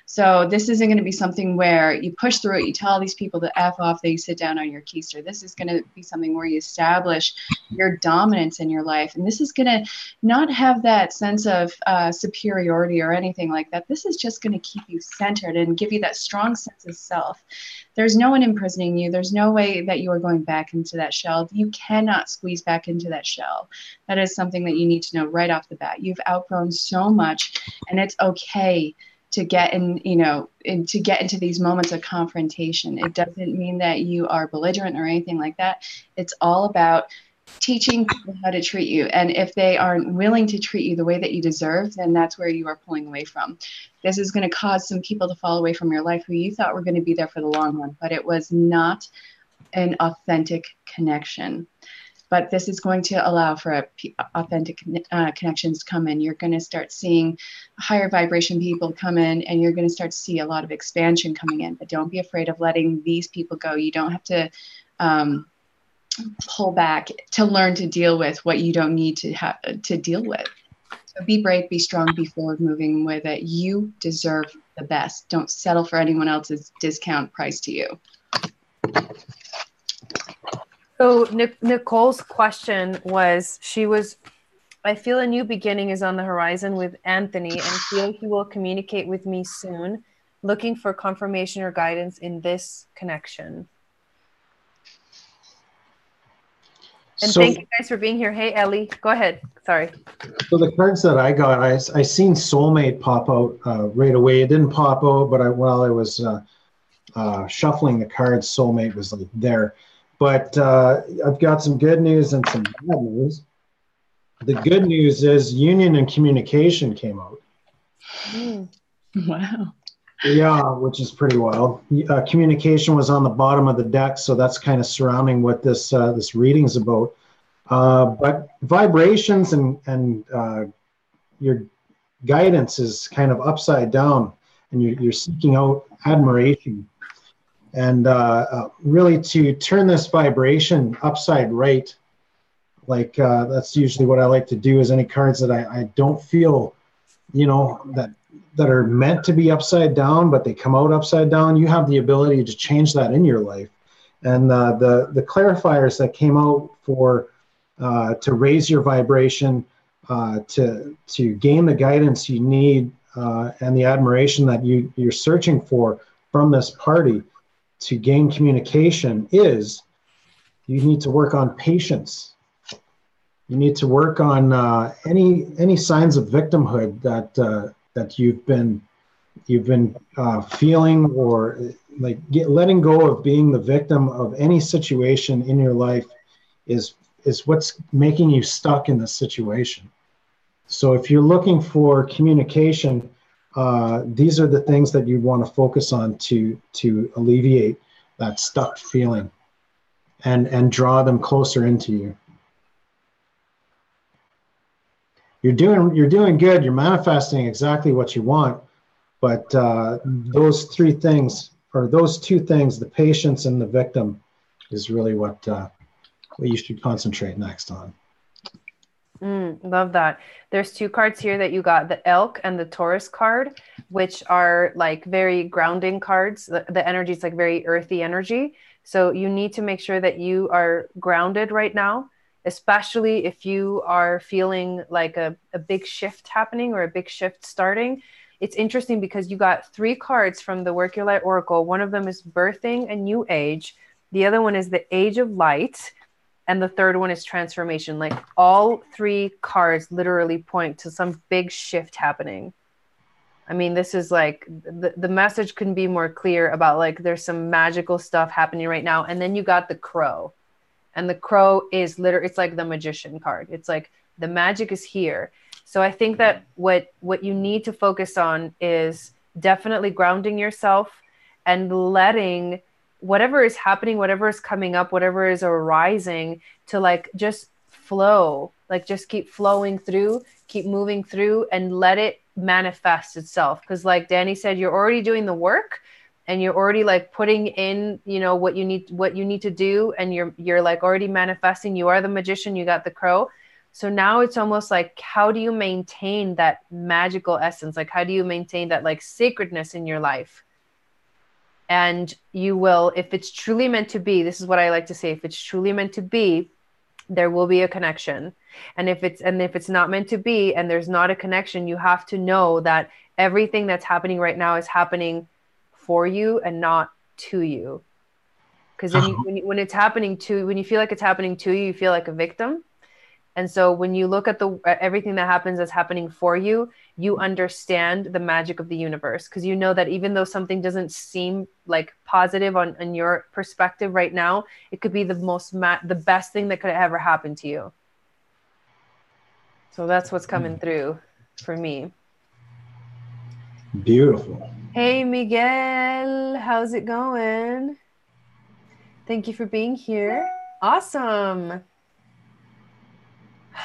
S3: So this isn't going to be something where you push through it, you tell all these people to F off, they sit down on your keister. This is going to be something where you establish your dominance in your life. And this is going to not have that sense of superiority or anything like that. This is just going to keep you centered and give you that strong sense of self. There's no one imprisoning you. There's no way that you are going back into that shell. You cannot squeeze back into that shell. That is something that you need to know right off the bat. You've outgrown so much, and it's okay to get into these moments of confrontation. It doesn't mean that you are belligerent or anything like that. It's all about teaching people how to treat you. And if they aren't willing to treat you the way that you deserve, then that's where you are pulling away from. This is going to cause some people to fall away from your life who you thought were going to be there for the long run, but it was not an authentic connection. But this is going to allow for authentic connections to come in. You're going to start seeing higher vibration people come in, and you're going to start to see a lot of expansion coming in. But don't be afraid of letting these people go. You don't have to pull back to learn to deal with what you don't need to have to deal with. So be brave, be strong, be forward moving with it. You deserve the best. Don't settle for anyone else's discount price to you.
S1: So Nicole's question was, I feel a new beginning is on the horizon with Anthony and feel he will communicate with me soon, looking for confirmation or guidance in this connection. And thank you guys for being here. Hey, Ellie, go ahead. Sorry.
S2: So the cards that I got, I seen soulmate pop out right away. It didn't pop out, but while I was shuffling the cards, soulmate was like there. But I've got some good news and some bad news. The good news is union and communication came out.
S3: Wow.
S2: Yeah, which is pretty wild. Communication was on the bottom of the deck, so that's kind of surrounding what this reading's about. But vibrations and your guidance is kind of upside down, and you're seeking out admiration. And really to turn this vibration upside right, like that's usually what I like to do, is any cards that I don't feel, that are meant to be upside down, but they come out upside down, you have the ability to change that in your life. And the clarifiers that came out for to raise your vibration, to gain the guidance you need, and the admiration that you're searching for from this party, to gain communication, is you need to work on patience. You need to work on any signs of victimhood that you've been feeling, or like letting go of being the victim of any situation in your life is what's making you stuck in this situation. So if you're looking for communication, these are the things that you want to focus on to alleviate that stuck feeling and draw them closer into you. You're doing good. You're manifesting exactly what you want, but those two things, the patience and the victim, is really what you should concentrate next on.
S1: Love that. There's two cards here that you got, the elk and the Taurus card, which are like very grounding cards. The energy is like very earthy energy. So you need to make sure that you are grounded right now, especially if you are feeling like a big shift happening or a big shift starting. It's interesting because you got three cards from the Work Your Light Oracle. One of them is birthing a new age. The other one is the age of light. And the third one is transformation. Like all three cards literally point to some big shift happening. I mean, this is like the message couldn't be more clear about like there's some magical stuff happening right now. And then you got the crow. And the crow is literally, it's like the magician card. It's like the magic is here. So I think that what you need to focus on is definitely grounding yourself and letting whatever is happening, whatever is coming up, whatever is arising, to like just flow, like just keep flowing through, keep moving through, and let it manifest itself. Because like Danny said, you're already doing the work and you're already like putting in, what you need to do. And you're like already manifesting. You are the magician, you got the crow. So now it's almost like, how do you maintain that magical essence? Like, how do you maintain that like sacredness in your life? And you will, if it's truly meant to be, this is what I like to say, if it's truly meant to be, there will be a connection. And if it's not meant to be, and there's not a connection, you have to know that everything that's happening right now is happening for you and not to you. Because when it's happening to, when you feel like it's happening to you, you feel like a victim. And so when you look at everything that happens that's happening for you, you understand the magic of the universe, because you know that even though something doesn't seem like positive on your perspective right now, it could be the best thing that could ever happen to you. So that's what's coming through for me.
S2: Beautiful.
S1: Hey, Miguel, how's it going? Thank you for being here. Awesome.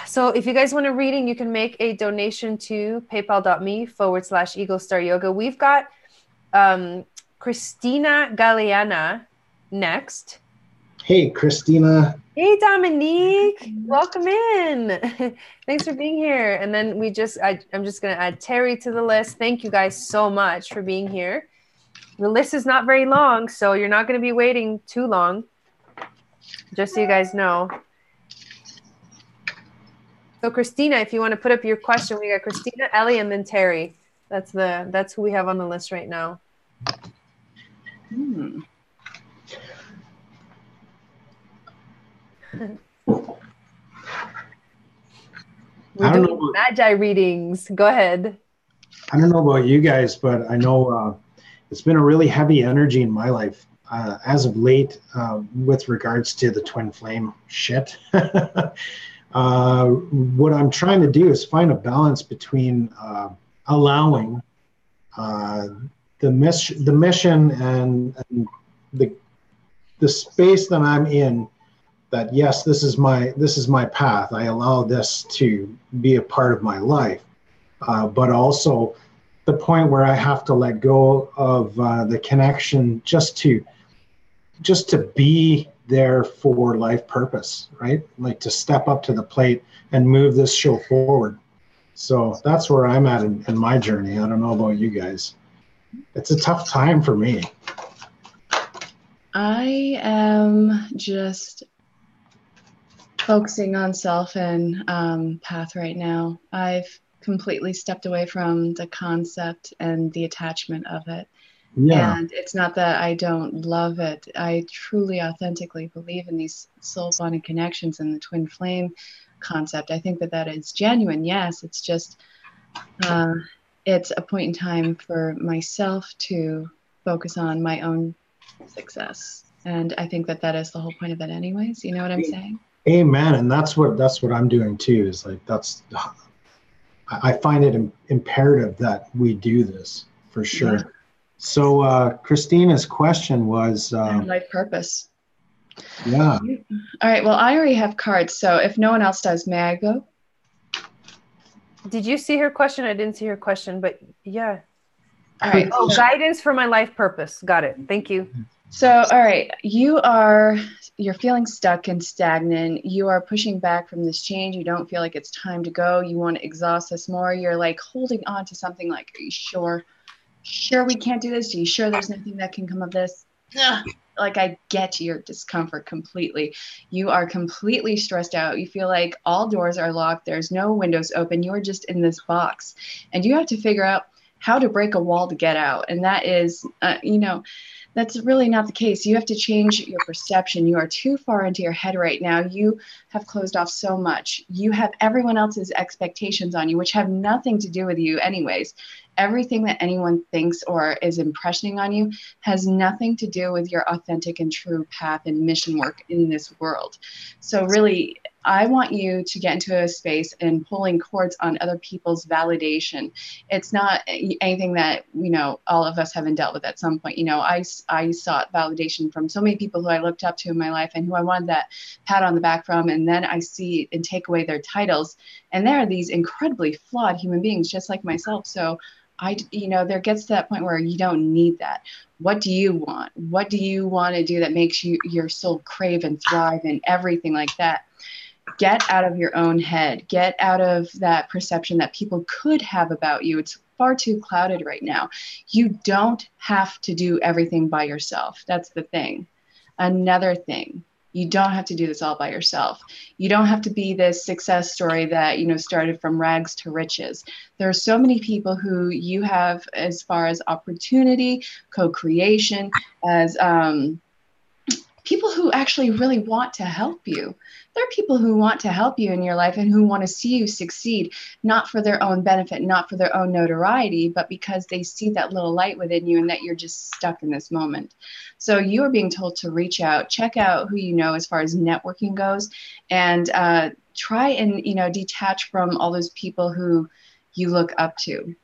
S1: So if you guys want a reading, you can make a donation to paypal.me/Eagle Star Yoga. We've got Christina Galeana next.
S2: Hey, Christina.
S1: Hey, Dominique. Welcome in. Thanks for being here. And then I'm just going to add Terry to the list. Thank you guys so much for being here. The list is not very long, so you're not going to be waiting too long. Just so you guys know. So Christina, if you want to put up your question, we got Christina, Ellie, and then Terry. That's who we have on the list right now. We're doing Majai readings. Go ahead.
S2: I don't know about you guys, but I know it's been a really heavy energy in my life as of late with regards to the twin flame shit. What I'm trying to do is find a balance between allowing the mission and the space that I'm in, that yes, this is my path. I allow this to be a part of my life, but also the point where I have to let go of the connection just to be there for life purpose, right? Like to step up to the plate and move this show forward. So that's where I'm at in my journey. I don't know about you guys. It's a tough time for me.
S3: I am just focusing on self and path right now. I've completely stepped away from the concept and the attachment of it. Yeah. And it's not that I don't love it. I truly, authentically believe in these soul bonding connections and the twin flame concept. I think that is genuine. Yes, it's just, it's a point in time for myself to focus on my own success. And I think that is the whole point of it anyways. You know what I'm saying?
S2: Amen. And that's what I'm doing too, is like, I find it imperative that we do this for sure. Yeah. So Christina's question was
S3: life purpose.
S2: Yeah.
S3: All right. Well, I already have cards, so if no one else does, may I go?
S1: Did you see her question? I didn't see her question, but yeah.
S3: All right.
S1: Oh, guidance for my life purpose. Got it. Thank you.
S3: So, all right, you're feeling stuck and stagnant. You are pushing back from this change. You don't feel like it's time to go. You want to exhaust us more. You're like holding on to something like, are you sure? Sure we can't do this? Are you sure there's nothing that can come of this? Ugh. Like, I get your discomfort completely. You are completely stressed out. You feel like all doors are locked. There's no windows open. You're just in this box. And you have to figure out how to break a wall to get out. And that is, that's really not the case. You have to change your perception. You are too far into your head right now. You have closed off so much. You have everyone else's expectations on you, which have nothing to do with you anyways. Everything that anyone thinks or is impressioning on you has nothing to do with your authentic and true path and mission work in this world. So really, I want you to get into a space and pulling cords on other people's validation. It's not anything that, all of us haven't dealt with at some point. I sought validation from so many people who I looked up to in my life and who I wanted that pat on the back from. And then I see and take away their titles. And they're these incredibly flawed human beings, just like myself. So there gets to that point where you don't need that. What do you want? What do you want to do that makes your soul crave and thrive and everything like that? Get out of your own head. Get out of that perception that people could have about you. It's far too clouded right now. You don't have to do everything by yourself. That's the thing. Another thing, you don't have to do this all by yourself. You don't have to be this success story that, started from rags to riches. There are so many people who you have as far as opportunity, co-creation, as people who actually really want to help you. There are people who want to help you in your life and who want to see you succeed, not for their own benefit, not for their own notoriety, but because they see that little light within you and that you're just stuck in this moment. So you are being told to reach out, check out who you know as far as networking goes, and try and, detach from all those people who you look up to.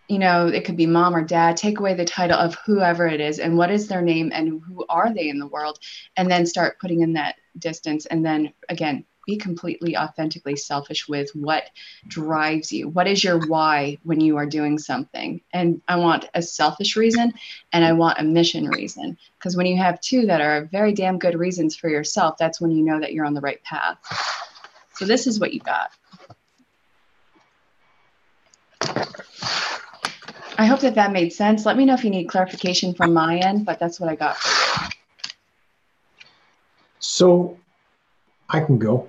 S3: It could be mom or dad. Take away the title of whoever it is and what is their name and who are they in the world, and then start putting in that distance. And then again, be completely authentically selfish with what drives you. What is your why when you are doing something? And I want a selfish reason and I want a mission reason, because when you have two that are very damn good reasons for yourself, that's when you know that you're on the right path. So this is what you got. I hope that made sense. Let me know if you need clarification from my end, but that's what I got for you.
S2: So I can go.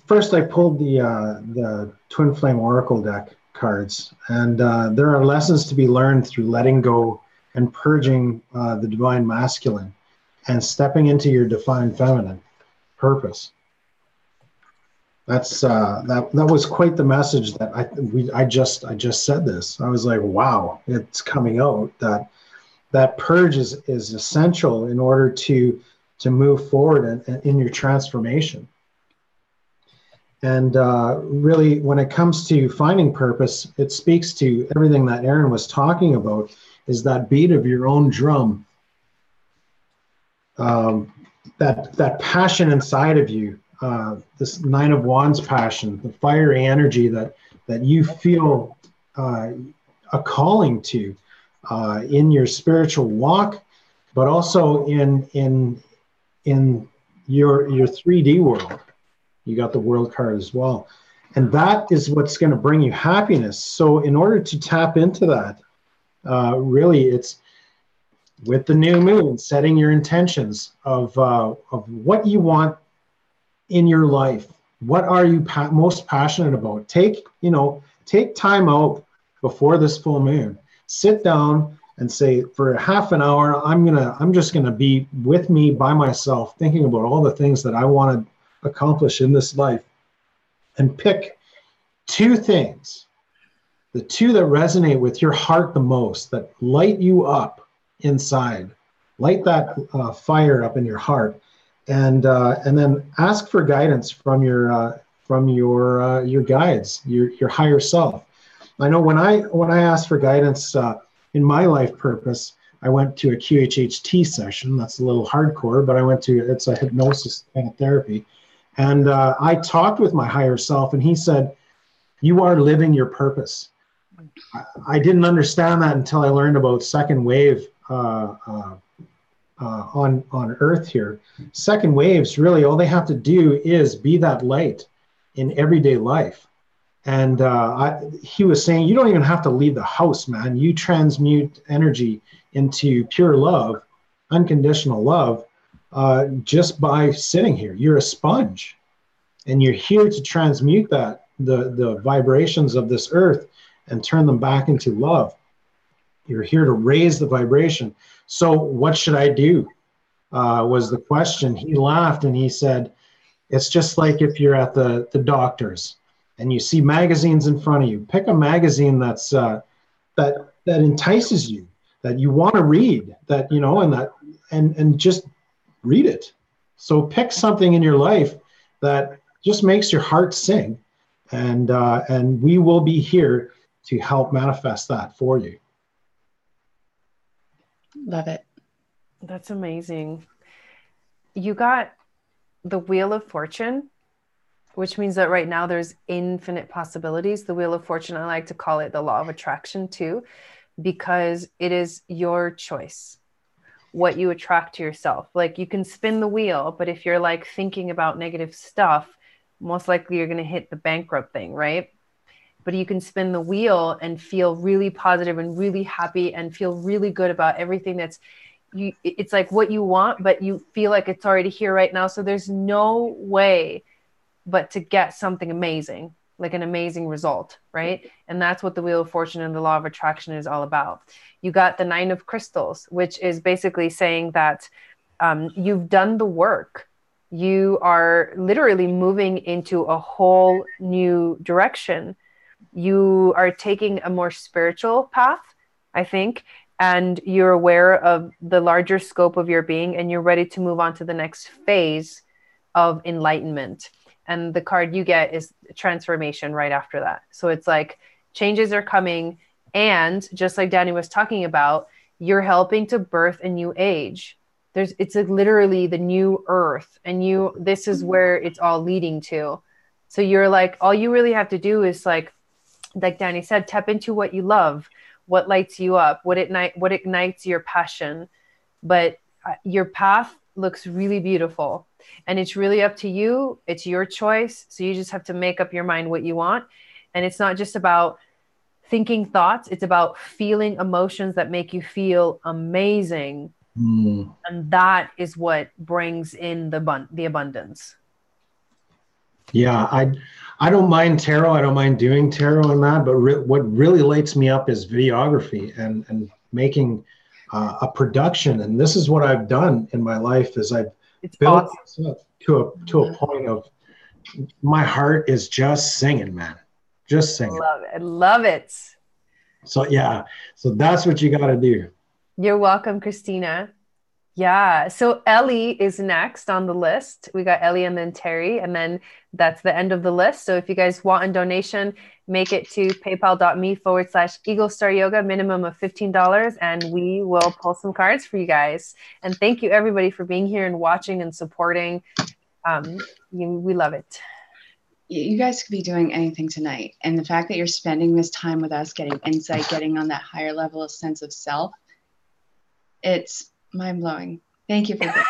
S2: First, I pulled the Twin Flame Oracle deck cards, and there are lessons to be learned through letting go and purging the divine masculine and stepping into your divine feminine purpose. That's that was quite the message that I just said this. I was like, wow, it's coming out that purge is essential in order to move forward in your transformation. And really, when it comes to finding purpose, it speaks to everything that Erin was talking about, is that beat of your own drum, that passion inside of you. This Nine of Wands passion, the fiery energy that you feel a calling to in your spiritual walk, but also in your 3D world. You got the World card as well, and that is what's going to bring you happiness. So in order to tap into that, really, it's with the new moon, setting your intentions of what you want in your life. What are you most passionate about? Take time out before this full moon. Sit down and say, for half an hour, I'm just gonna be with me by myself, thinking about all the things that I want to accomplish in this life, and pick two things, the two that resonate with your heart the most, that light you up inside, light that fire up in your heart. And then ask for guidance from your guides, your higher self. I know when I asked for guidance in my life purpose, I went to a QHHT session. That's a little hardcore, but it's a hypnosis kind of therapy, and I talked with my higher self, and he said, "You are living your purpose." I didn't understand that until I learned about second wave. On Earth here. Second waves, really, all they have to do is be that light in everyday life. And he was saying, you don't even have to leave the house, man. You transmute energy into pure love, unconditional love, just by sitting here. You're a sponge, and you're here to transmute the vibrations of this earth and turn them back into love. You're here to raise the vibration. So what should I do? Was the question. He laughed and he said, it's just like if you're at the doctor's and you see magazines in front of you. Pick a magazine that's that entices you, that you want to read, and just read it. So pick something in your life that just makes your heart sing, and we will be here to help manifest that for you.
S3: Love it.
S1: That's amazing. You got the Wheel of Fortune, which means that right now there's infinite possibilities. The Wheel of Fortune, I like to call it the law of attraction too, because it is your choice what you attract to yourself. Like, you can spin the wheel, but if you're like thinking about negative stuff, most likely you're going to hit the bankrupt thing, right? But you can spin the wheel and feel really positive and really happy and feel really good about everything it's like what you want, but you feel like it's already here right now. So there's no way but to get something amazing. like an amazing result, right? And that's what the Wheel of Fortune and the Law of Attraction is all about. You got the Nine of Crystals, which is basically saying that you've done the work. You are literally moving into a whole new direction. You are taking a more spiritual path, I think, and you're aware of the larger scope of your being, and you're ready to move on to the next phase of enlightenment. And the card you get is transformation right after that. So it's like changes are coming. And just like Danny was talking about, you're helping to birth a new age. It's like literally the new earth, and this is where it's all leading to. So you're like, all you really have to do is like Danny said, tap into what you love, what lights you up, what ignites your passion. But your path looks really beautiful, and it's really up to you. It's your choice. So you just have to make up your mind what you want. And it's not just about thinking thoughts. It's about feeling emotions that make you feel amazing. And that is what brings in the abundance.
S2: Yeah, I don't mind tarot. I don't mind doing tarot and that. But what really lights me up is videography and making a production. And this is what I've done in my life is I've built this up to a point of my heart is just singing, man. Just singing.
S1: I love it.
S2: So yeah, so that's what you got to do.
S1: You're welcome, Christina. Yeah. So Ellie is next on the list. We got Ellie and then Terry, and then that's the end of the list. So if you guys want a donation, make it to paypal.me/Eagle Star Yoga, minimum of $15, and we will pull some cards for you guys. And thank you everybody for being here and watching and supporting. We love it.
S3: You guys could be doing anything tonight. And the fact that you're spending this time with us, getting insight, getting on that higher level of sense of self, it's mind-blowing. Thank you for that.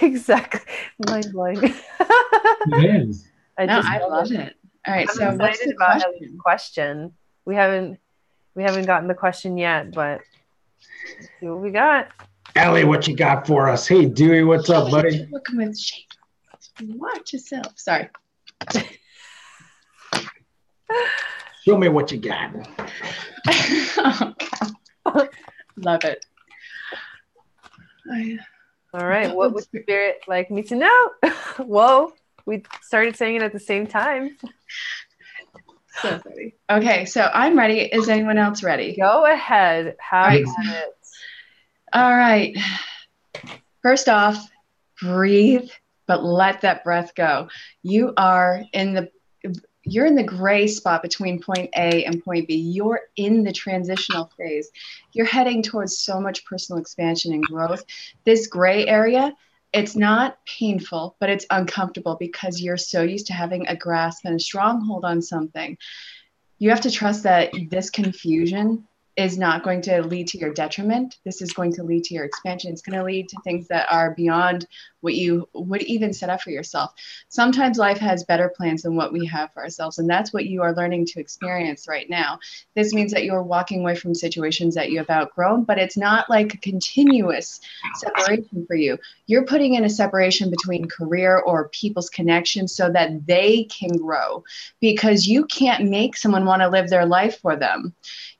S1: Exactly. Mind-blowing.
S2: It is.
S3: I love it. All right.
S1: I'm excited about Ellie's question. We haven't gotten the question yet, but let's see what we got.
S2: Ellie, what you got for us? Hey, Dewey, what's up, buddy?
S3: Welcome with Shake. Watch yourself. Sorry.
S2: Show me what you got.
S3: Love it.
S1: All right. What would Spirit like me to know? Whoa. We started saying it at the same time.
S3: So funny. Okay, so I'm ready. Is anyone else ready?
S1: Go ahead. Have at it.
S3: All right. First off, breathe, but let that breath go. You're in the gray spot between point A and point B. You're in the transitional phase. You're heading towards so much personal expansion and growth. This gray area, it's not painful, but it's uncomfortable because you're so used to having a grasp and a stronghold on something. You have to trust that this confusion is not going to lead to your detriment. This is going to lead to your expansion. It's going to lead to things that are beyond what you would even set up for yourself. Sometimes life has better plans than what we have for ourselves, and that's what you are learning to experience right now. This means that you're walking away from situations that you have outgrown, but it's not like a continuous separation for you. You're putting in a separation between career or people's connections so that they can grow, because you can't make someone want to live their life for them.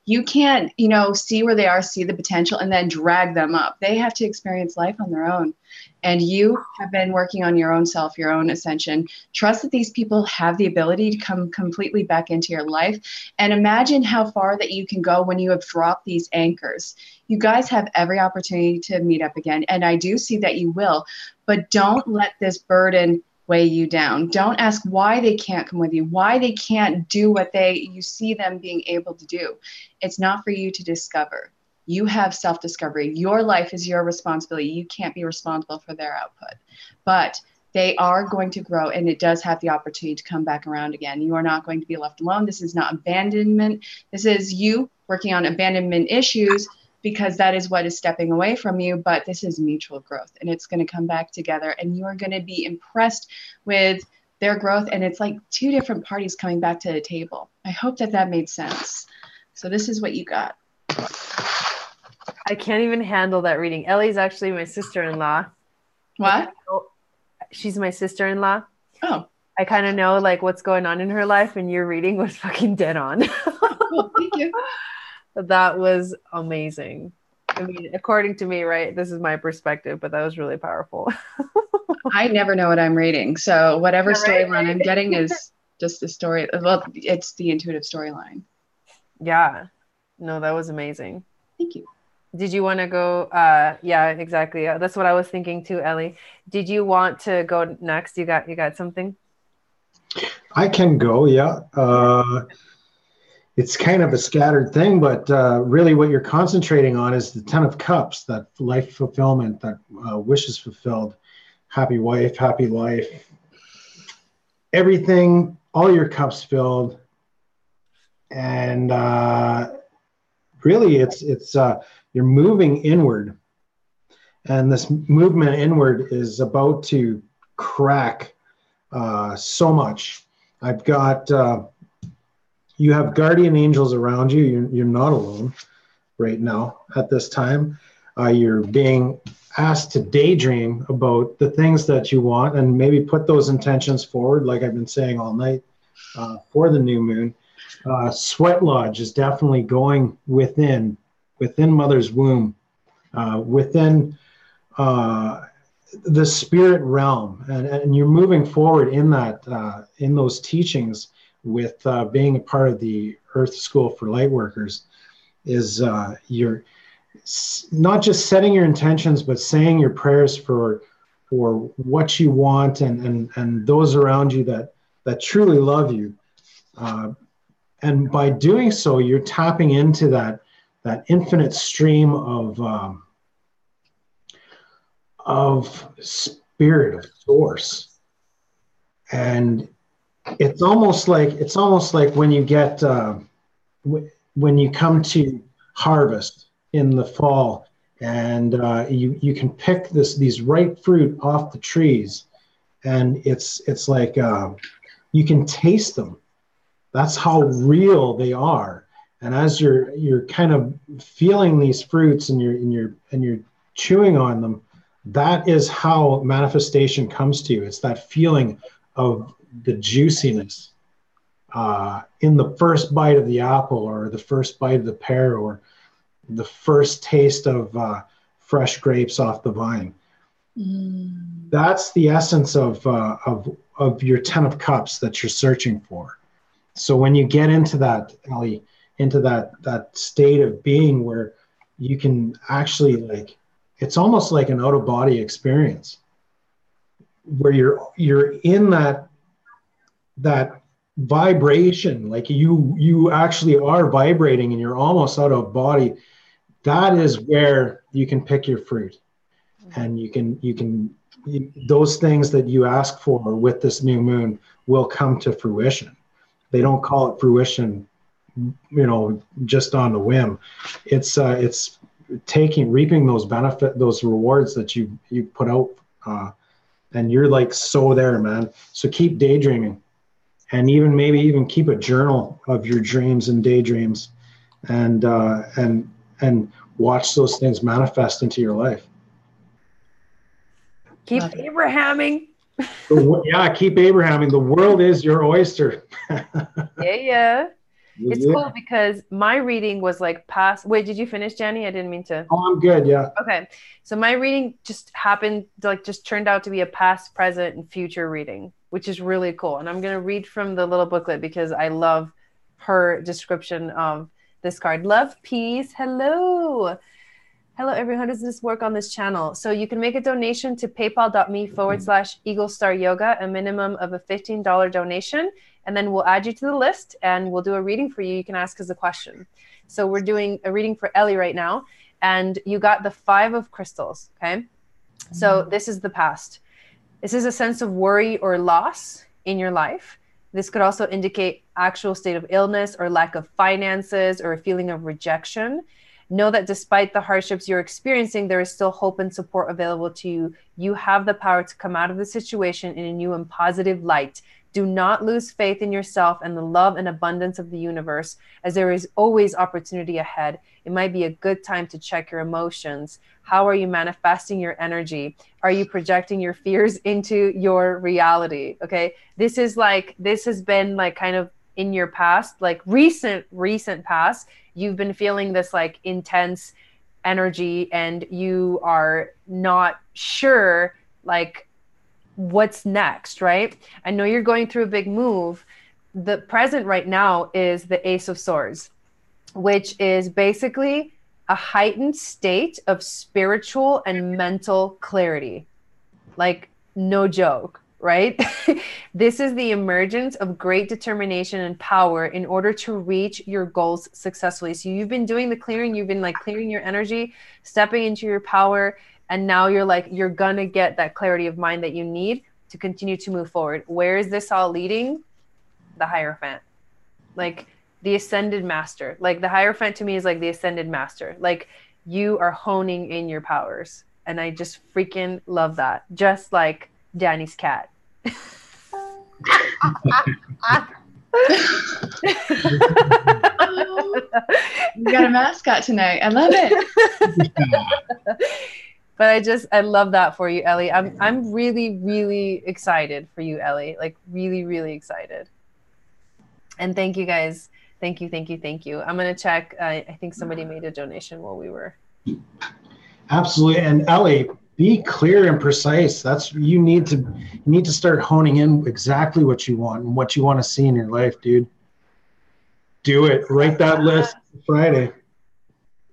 S3: You can't, see where they are, see the potential, and then drag them up. They have to experience life on their own. And you have been working on your own self, your own ascension. Trust that these people have the ability to come completely back into your life. And imagine how far that you can go when you have dropped these anchors. You guys have every opportunity to meet up again. And I do see that you will. But don't let this burden weigh you down. Don't ask why they can't come with you, why they can't do what you see them being able to do. It's not for you to discover. You have self-discovery. Your life is your responsibility. You can't be responsible for their output. But they are going to grow, and it does have the opportunity to come back around again. You are not going to be left alone. This is not abandonment. This is you working on abandonment issues, because that is what is stepping away from you. But this is mutual growth, and it's going to come back together, and you are going to be impressed with their growth. And it's like two different parties coming back to the table. I hope that made sense. So this is what you got.
S1: I can't even handle that reading. Ellie's actually my sister-in-law.
S3: What?
S1: She's my sister-in-law.
S3: Oh.
S1: I kind of know like what's going on in her life, and your reading was fucking dead on.
S3: Well, thank you.
S1: That was amazing. I mean, according to me, right? This is my perspective, but that was really powerful.
S3: I never know what I'm reading. So whatever
S1: Yeah, right?
S3: storyline I'm getting is just the story. Well, it's the intuitive storyline.
S1: Yeah. No, that was amazing.
S3: Thank you.
S1: Did you want to go? Yeah, exactly. That's what I was thinking too, Ellie. Did you want to go next? You got something?
S2: I can go, yeah. It's kind of a scattered thing, but really what you're concentrating on is the 10 of Cups, that life fulfillment, that wishes fulfilled, happy wife, happy life, everything, all your cups filled. And really it's you're moving inward. And this movement inward is about to crack so much. I've got... you have guardian angels around you. You're not alone right now at this time. You're being asked to daydream about the things that you want and maybe put those intentions forward, like I've been saying all night, for the new moon. Sweat Lodge is definitely going within Mother's womb, within the spirit realm, and you're moving forward in that, in those teachings with being a part of the Earth School for Lightworkers. Is you're not just setting your intentions, but saying your prayers for what you want and those around you that truly love you. And by doing so, you're tapping into that infinite stream of spirit, of source. And it's almost like when you get when you come to harvest in the fall, and you can pick these ripe fruit off the trees, and it's like you can taste them. That's how real they are. And as you're kind of feeling these fruits and you're chewing on them, that is how manifestation comes to you. It's that feeling of the juiciness in the first bite of the apple, or the first bite of the pear, or the first taste of fresh grapes off the vine. That's the essence of your 10 of Cups that you're searching for. So when you get into that, Ellie, into that state of being where you can actually, like, it's almost like an out-of-body experience, where you're in that vibration, like you actually are vibrating and you're almost out of body. That is where you can pick your fruit, and those things that you ask for with this new moon will come to fruition. They don't call it fruition, just on the whim. It's reaping those those rewards that you put out, and you're like so there, man. So keep daydreaming, and maybe even keep a journal of your dreams and daydreams, and watch those things manifest into your life.
S1: Keep Abrahaming.
S2: Yeah, keep Abrahaming. The world is your oyster.
S1: Yeah. It's cool because my reading was like past. Wait, did you finish, Jenny? I didn't mean to.
S2: Oh, I'm good. Yeah.
S1: Okay. So my reading just happened, just turned out to be a past, present, and future reading, which is really cool. And I'm going to read from the little booklet because I love her description of this card. Love, peace. Hello. Hello, everyone. How does this work on this channel? So you can make a donation to paypal.me/Eagle Star Yoga, a minimum of a $15 donation. And then we'll add you to the list and we'll do a reading for you. You can ask us a question. So we're doing a reading for Ellie right now. And you got the 5 of crystals, okay? So this is the past. This is a sense of worry or loss in your life. This could also indicate actual state of illness or lack of finances or a feeling of rejection. Know that despite the hardships you're experiencing, there is still hope and support available to you. You have the power to come out of the situation in a new and positive light. Do not lose faith in yourself and the love and abundance of the universe, as there is always opportunity ahead. It might be a good time to check your emotions. How are you manifesting your energy? Are you projecting your fears into your reality? Okay. This has been like kind of in your past, like recent past, you've been feeling this like intense energy and you are not sure like what's next, right? I know you're going through a big move. The present right now is the Ace of Swords, which is basically a heightened state of spiritual and mental clarity. Like, no joke, right? This is the emergence of great determination and power in order to reach your goals successfully. So you've been doing the clearing, you've been like clearing your energy, stepping into your power, and now you're gonna get that clarity of mind that you need to continue to move forward. Where is this all leading? The Hierophant. Like the ascended master. Like the Hierophant to me is like the ascended master. Like you are honing in your powers. And I just freaking love that. Just like Danny's cat. You
S3: got a mascot tonight. I love it.
S1: But I love that for you, Ellie. I'm really, really excited for you, Ellie. Like really, really excited. And thank you guys. Thank you. I'm going to check. I think somebody made a donation while we were.
S2: Absolutely. And Ellie, be clear and precise. You need to start honing in exactly what you want and what you want to see in your life, dude. Do it. Write that list Friday.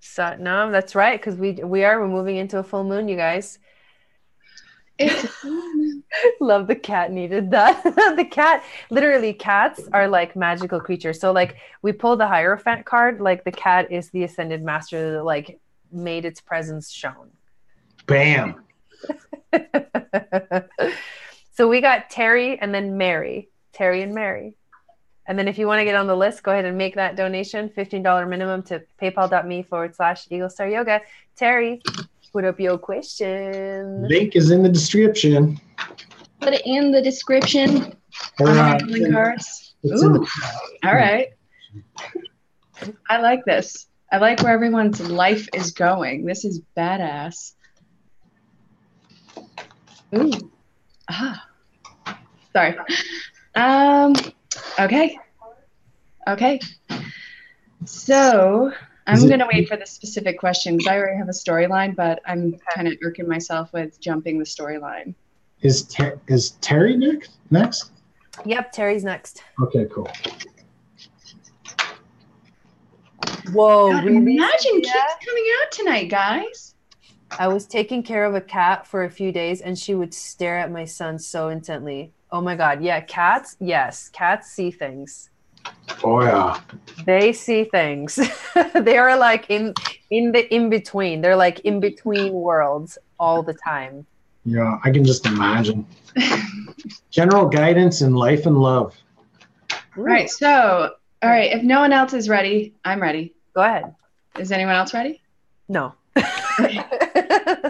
S1: So, no, that's right, because we're moving into a full moon, you guys. Love the cat needed that. The cat, literally, cats are like magical creatures. So like we pulled the Hierophant card, like the cat is the ascended master that like made its presence shown.
S2: Bam.
S1: So we got Terry and then Mary. Terry and Mary. And then if you want to get on the list, go ahead and make that donation, $15 minimum to paypal.me/Eagle Star Yoga. Terry, put up your question.
S2: Link is in the description.
S3: Put it in the description. Cards. Ooh, all right. I like this. I like where everyone's life is going. This is badass. Ooh. Sorry. Okay. So I'm going to wait for the specific question because I already have a storyline, but I'm kind of irking myself with jumping the storyline.
S2: Is Terry next?
S1: Yep, Terry's next.
S2: Okay, cool.
S1: Whoa,
S3: God,
S1: really?
S3: Imagine kids coming out tonight, guys.
S1: I was taking care of a cat for a few days and she would stare at my son so intently. Oh my God. Yeah, cats. Yes, cats see things.
S2: Oh yeah.
S1: They see things. They are like in the in-between. They're like in between worlds all the time.
S2: Yeah, I can just imagine. General guidance in life and love.
S3: All right. So, all right. If no one else is ready, I'm ready.
S1: Go ahead.
S3: Is anyone else ready?
S1: No.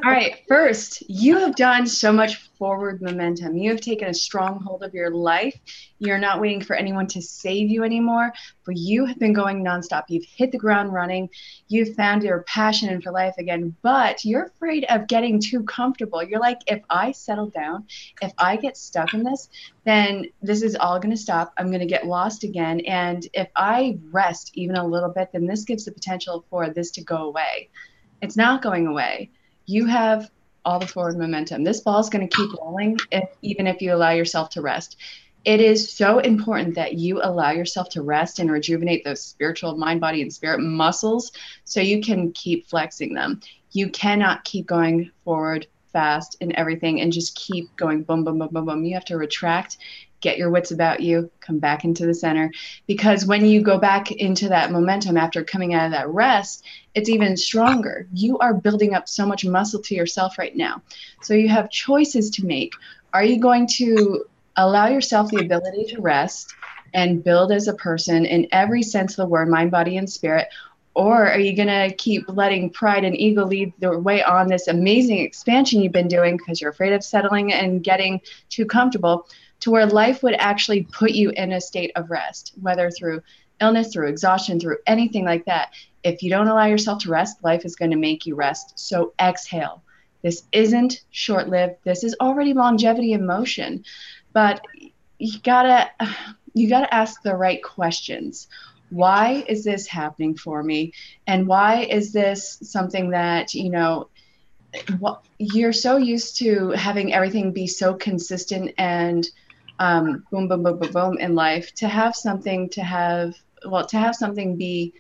S3: All right. First, you have done so much forward momentum. You have taken a strong hold of your life. You're not waiting for anyone to save you anymore, but you have been going nonstop. You've hit the ground running. You've found your passion for life again, but you're afraid of getting too comfortable. You're like, if I settle down, if I get stuck in this, then this is all going to stop. I'm going to get lost again. And if I rest even a little bit, then this gives the potential for this to go away. It's not going away. You have all the forward momentum. This ball is going to keep rolling even if you allow yourself to rest. It is so important that you allow yourself to rest and rejuvenate those spiritual mind, body, and spirit muscles so you can keep flexing them. You cannot keep going forward fast in everything and just keep going boom, boom, boom, boom, boom. You have to retract, get your wits about you, come back into the center. Because when you go back into that momentum after coming out of that rest, it's even stronger. You are building up so much muscle to yourself right now. So you have choices to make. Are you going to allow yourself the ability to rest and build as a person in every sense of the word, mind, body, and spirit? Or are you going to keep letting pride and ego lead the way on this amazing expansion you've been doing because you're afraid of settling and getting too comfortable? to where life would actually put you in a state of rest, whether through illness, through exhaustion, through anything like that. If you don't allow yourself to rest, life is going to make you rest. So exhale. This isn't short-lived. This is already longevity in motion. But you gotta ask the right questions. Why is this happening for me? And why is this something that, you know, you're so used to having everything be so consistent and boom, boom, boom, boom, boom in life, to have something be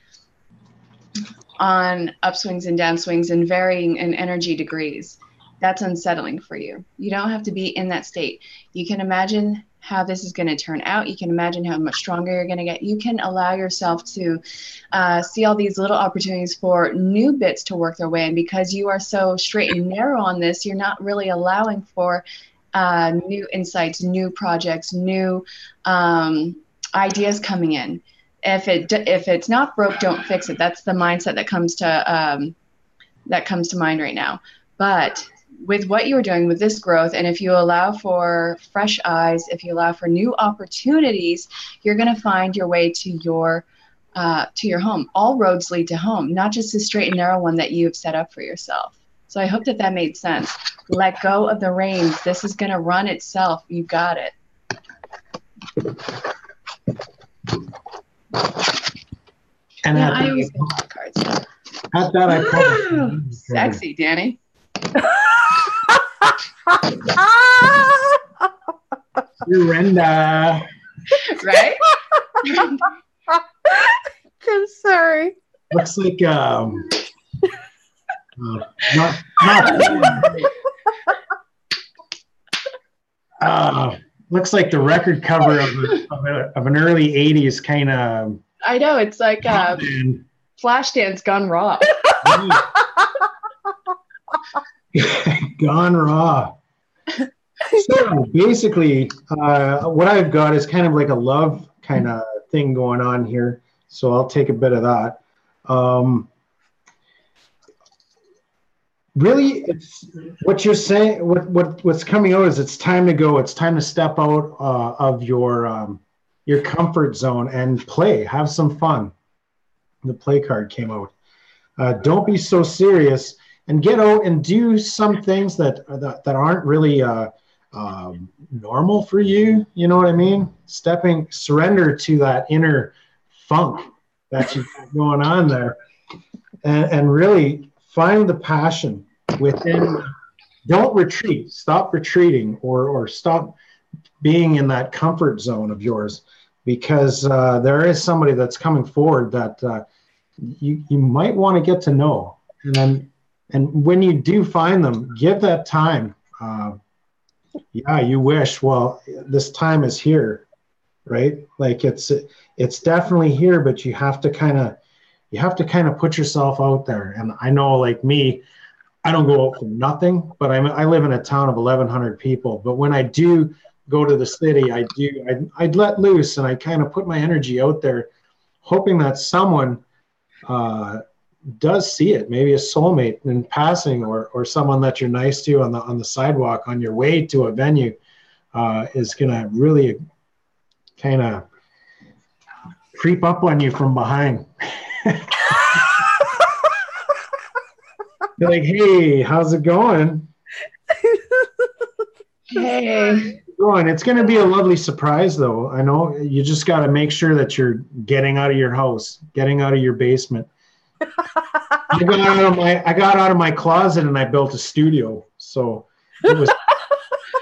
S3: on upswings and downswings and varying in energy degrees. That's unsettling for you. You don't have to be in that state. You can imagine how this is going to turn out. You can imagine how much stronger you're going to get. You can allow yourself to see all these little opportunities for new bits to work their way in, because you are so straight and narrow on this. You're not really allowing for new insights, new projects, new ideas coming in. If it's not broke, don't fix it. That's the mindset that comes to mind right now. But with what you're doing with this growth, and if you allow for fresh eyes, if you allow for new opportunities, you're going to find your way to your home. All roads lead to home, not just a straight and narrow one that you've set up for yourself. So I hope that made sense. Let go of the reins. This is going to run itself. You got it.
S2: And
S3: yeah, I always get my cards.
S2: At that, I probably
S3: sexy, Danny.
S2: Surrender.
S3: Right?
S1: I'm sorry.
S2: Looks like not looks like the record cover of an early 80s kind of.
S3: I know, it's like Flashdance gone raw.
S2: Gone raw. So basically, what I've got is kind of like a love kind of thing going on here. So I'll take a bit of that. Really, it's what you're saying. What's coming out is it's time to go. It's time to step out of your comfort zone and play. Have some fun. The play card came out. Don't be so serious, and get out and do some things that aren't really normal for you. You know what I mean? Surrender to that inner funk that you've got going on there, and really find the passion within. Don't retreat. Stop retreating, or stop being in that comfort zone of yours, because there is somebody that's coming forward that you might want to get to know. And when you do find them, give that time. Yeah, you wish, well, this time is here, right? Like it's definitely here, but you have to kind of put yourself out there. And I know, like me, I don't go out for nothing, but I live in a town of 1,100 people. But when I do go to the city, I'd let loose, and I kind of put my energy out there, hoping that someone does see it, maybe a soulmate in passing, or someone that you're nice to on the sidewalk on your way to a venue is gonna really kind of creep up on you from behind. You're like, hey, how's it going?
S3: Hey.
S2: It's going to be a lovely surprise, though. I know you just got to make sure that you're getting out of your house, getting out of your basement. I got out of my closet and I built a studio. So it was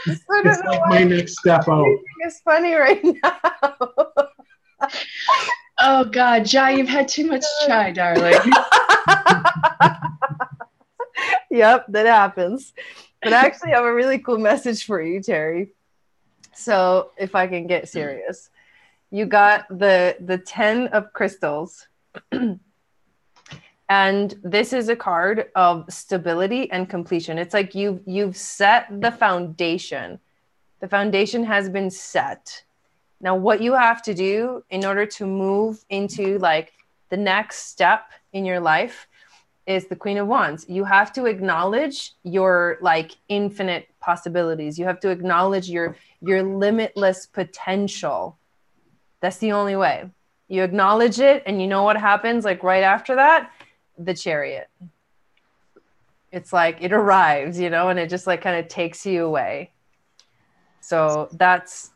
S2: it's like my next step out.
S1: It's funny right now.
S3: Oh God, Jai, you've had too much chai, darling.
S1: Yep, that happens. But I actually have a really cool message for you, Terry. So if I can get serious, you got the 10 of crystals. And this is a card of stability and completion. It's like you've set the foundation. The foundation has been set. Now, what you have to do in order to move into like the next step in your life is the Queen of Wands. You have to acknowledge your like infinite possibilities. You have to acknowledge your limitless potential. That's the only way. You acknowledge it, and you know what happens like right after that? The Chariot. It's like it arrives, you know, and it just like kind of takes you away. So that's,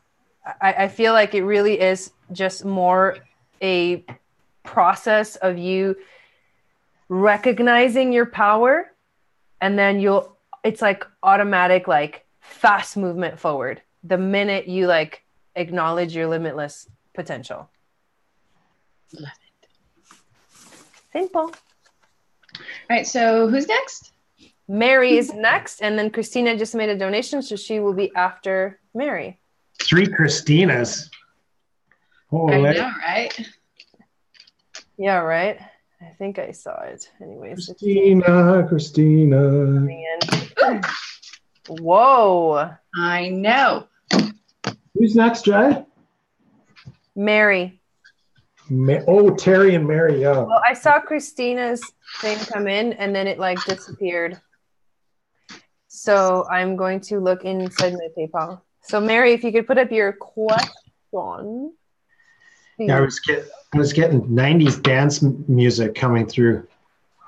S1: I feel like it really is just more a process of you recognizing your power, and then it's like automatic, like fast movement forward the minute you like acknowledge your limitless potential.
S3: Love it.
S1: Simple.
S3: All right, so who's next?
S1: Mary is next, and then Christina just made a donation, so she will be after Mary.
S2: 3 Christinas. Oh,
S3: I know, right?
S1: Yeah, right. I think I saw it. Anyways,
S2: Christina.
S1: Whoa.
S3: I know.
S2: Who's next, Jai?
S1: Mary.
S2: Terry and Mary. Yeah.
S1: Well, I saw Christina's thing come in, and then it like disappeared. So I'm going to look inside my PayPal. So Mary, if you could put up your question.
S2: Yeah, I was getting 90s dance music coming through.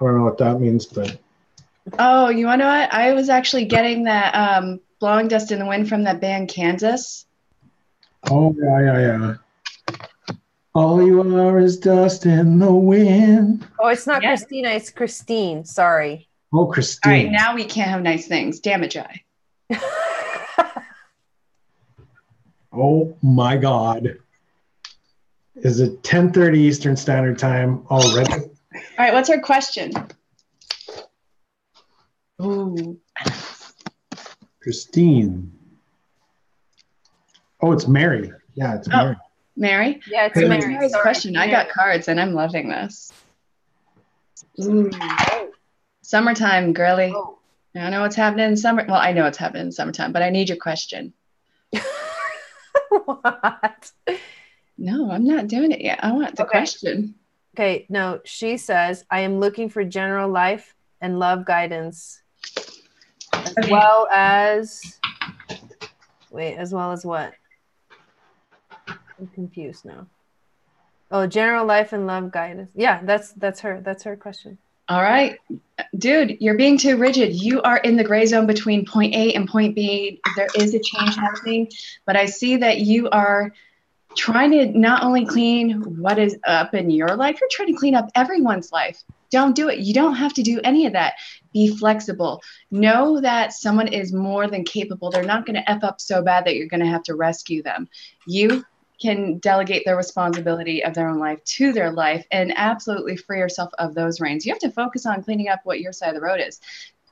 S2: I don't know what that means, but.
S3: Oh, you want to know what? I was actually getting that Blowing Dust in the Wind from that band Kansas.
S2: Oh, yeah. All you are is dust in the wind.
S1: Oh, it's not Christina, it's Christine. Sorry.
S2: Oh, Christine.
S3: All right, now we can't have nice things. Damn it, Jai.
S2: Oh, my God. Is it 10:30 Eastern Standard Time already?
S3: All right, what's our question? Ooh.
S2: Christine. Oh, it's Mary. Yeah, it's Mary.
S3: Mary?
S1: Yeah, it's
S3: Hey,
S1: Mary.
S3: Mary's
S1: Sorry,
S3: question.
S1: Mary.
S3: I got cards, and I'm loving this. Ooh. Summertime, girly.
S1: Oh.
S3: I know what's happening in summer. Well, I know what's happening in summertime, but I need your question.
S1: What?
S3: No, I'm not doing it yet. I want the question.
S1: Okay, no, she says, I am looking for general life and love guidance. As well as what? I'm confused now. Oh, general life and love guidance. Yeah, that's her question.
S3: All right. Dude, you're being too rigid. You are in the gray zone between point A and point B. There is a change happening, but I see that you are trying to not only clean what is up in your life, you're trying to clean up everyone's life. Don't do it. You don't have to do any of that. Be flexible. Know that someone is more than capable. They're not going to F up so bad that you're going to have to rescue them. You can delegate their responsibility of their own life to their life and absolutely free yourself of those reins. You have to focus on cleaning up what your side of the road is.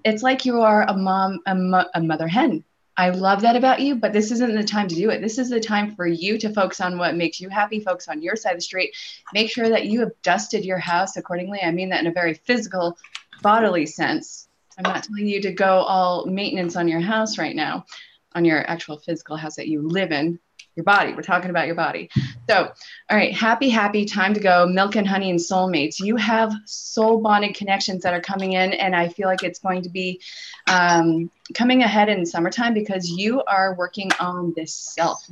S3: It's like you are a mom, a mother hen. I love that about you, but this isn't the time to do it. This is the time for you to focus on what makes you happy, focus on your side of the street. Make sure that you have dusted your house accordingly. I mean that in a very physical, bodily sense. I'm not telling you to go all maintenance on your house right now, on your actual physical house that you live in, your body. We're talking about your body. So, all right, happy, time to go. Milk and honey and soulmates. You have soul bonded connections that are coming in, and I feel like it's going to be coming ahead in summertime because you are working on this self.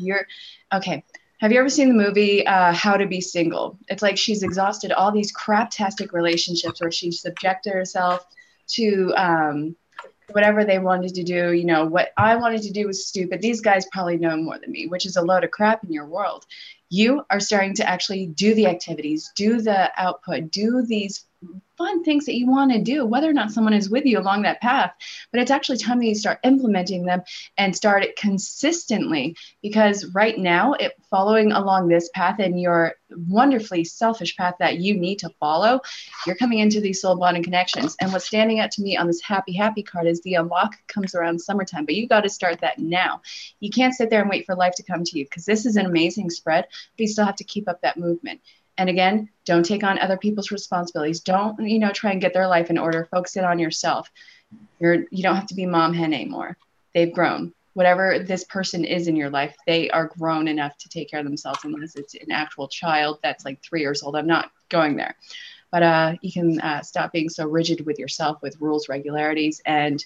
S3: Okay. Have you ever seen the movie How to Be Single? It's like she's exhausted all these craptastic relationships where she subjected herself to whatever they wanted to do. You know, what I wanted to do was stupid. These guys probably know more than me, which is a load of crap in your world. You are starting to actually do the activities, do the output, do these fun things that you want to do, whether or not someone is with you along that path. But it's actually time that you start implementing them and start it consistently, because right now, following along this path and your wonderfully selfish path that you need to follow, you're coming into these soul bonding connections. And what's standing out to me on this happy card is the unlock comes around summertime, but you got to start that now. You can't sit there and wait for life to come to you, because this is an amazing spread, but you still have to keep up that movement. And again, don't take on other people's responsibilities. Don't, try and get their life in order. Focus it on yourself. You don't have to be mom hen anymore. They've grown. Whatever this person is in your life, they are grown enough to take care of themselves, unless it's an actual child that's like 3 years old. I'm not going there. but you can stop being so rigid with yourself with rules, regularities, and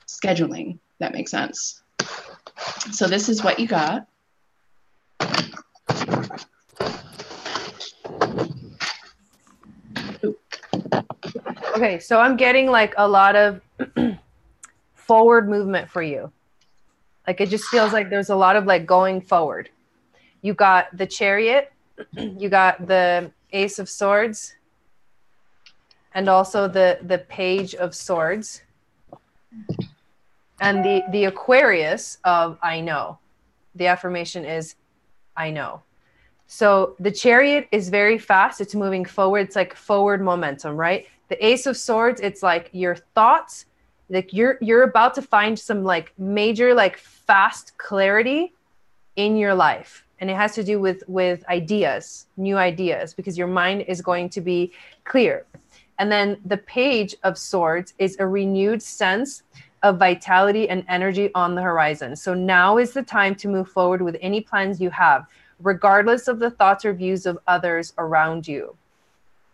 S3: scheduling. That makes sense. So this is what you got.
S1: Okay, so I'm getting like a lot of forward movement for you. Like it just feels like there's a lot of like going forward. You got the Chariot, you got the Ace of Swords, and also the Page of Swords. And the Aquarius of I know. The affirmation is I know. So the Chariot is very fast. It's moving forward. It's like forward momentum, right? The Ace of Swords, it's like your thoughts, like you're about to find some like major, like fast clarity in your life. And it has to do with ideas, new ideas, because your mind is going to be clear. And then the Page of Swords is a renewed sense of vitality and energy on the horizon. So now is the time to move forward with any plans you have, regardless of the thoughts or views of others around you.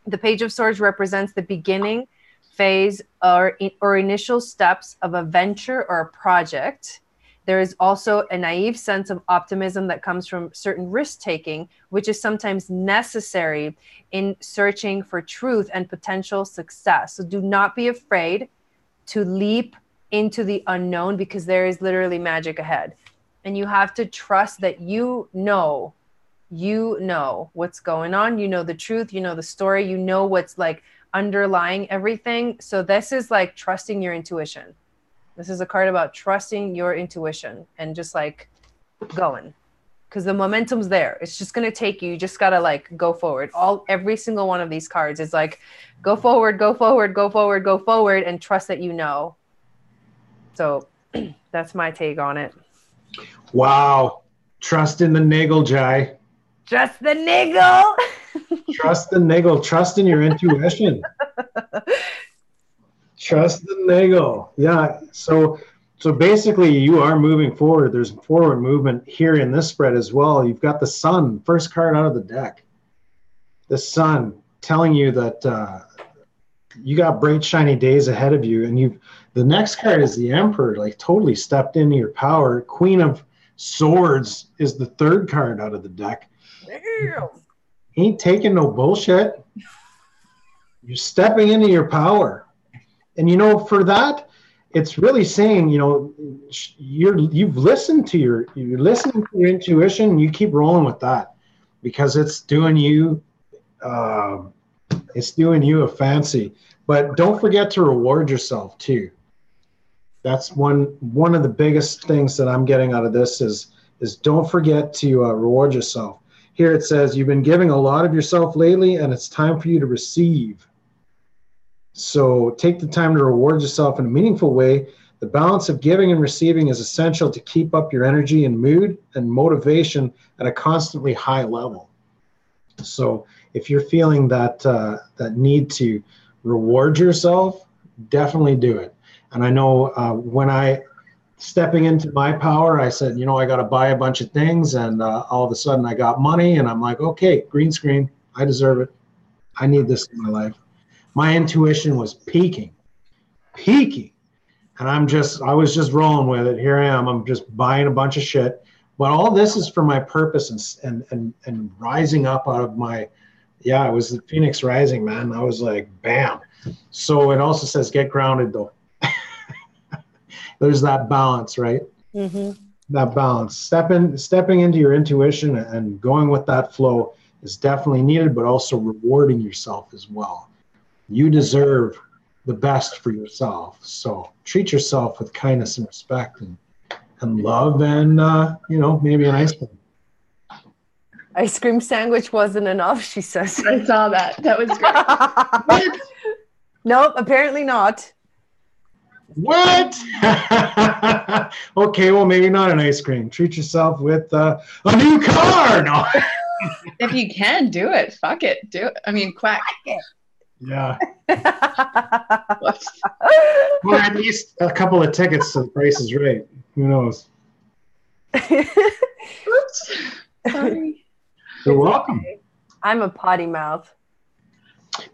S1: The Page of Swords represents the beginning phase or initial steps of a venture or a project. There is also a naive sense of optimism that comes from certain risk-taking, which is sometimes necessary in searching for truth and potential success. So do not be afraid to leap into the unknown, because there is literally magic ahead. And you have to trust that you know what's going on. You know the truth, you know the story, you know what's like underlying everything. So this is like trusting your intuition. This is a card about trusting your intuition and just like going, because the momentum's there. It's just going to take you. You just got to like go forward. Every single one of these cards is like, go forward, go forward, go forward, go forward, and trust that you know. So that's my take on it.
S2: Wow. Trust in the niggle, Jai.
S1: Trust the niggle.
S2: Trust the niggle. Trust in your intuition. Trust the niggle. Yeah. So basically you are moving forward. There's forward movement here in this spread as well. You've got the Sun, first card out of the deck. The Sun telling you that you got bright, shiny days ahead of you. And the next card is the Emperor, like totally stepped into your power. Queen of Swords is the third card out of the deck.
S1: Damn.
S2: Ain't taking no bullshit. You're stepping into your power. And, for that, it's really saying, you've listened to you're listening to your intuition, and you keep rolling with that, because it's doing you a fancy. But don't forget to reward yourself too. That's one of the biggest things that I'm getting out of this is don't forget to reward yourself. Here it says, you've been giving a lot of yourself lately, and it's time for you to receive. So take the time to reward yourself in a meaningful way. The balance of giving and receiving is essential to keep up your energy and mood and motivation at a constantly high level. So if you're feeling that need to reward yourself, definitely do it. And I know when stepping into my power, I said, I got to buy a bunch of things, and all of a sudden I got money, and I'm like, okay, green screen, I deserve it. I need this in my life. My intuition was peaking, and I was just rolling with it. Here I am. I'm just buying a bunch of shit, but all this is for my purpose and rising up out of my, it was the Phoenix rising, man. I was like, bam. So it also says get grounded though. There's that balance, right? Mm-hmm. That balance. Stepping into your intuition and going with that flow is definitely needed, but also rewarding yourself as well. You deserve the best for yourself. So treat yourself with kindness and respect and love, and maybe an ice cream.
S1: Ice cream sandwich wasn't enough, she says.
S3: I saw that. That was great.
S1: Nope, apparently not.
S2: What? Okay, well, maybe not an ice cream. Treat yourself with a new car. No.
S3: If you can do it, fuck it. Do it. I mean, quack.
S2: Yeah. Or at least a couple of tickets to The Price is Right. Who knows?
S3: Oops. Sorry.
S2: You're welcome.
S1: Okay. I'm a potty mouth.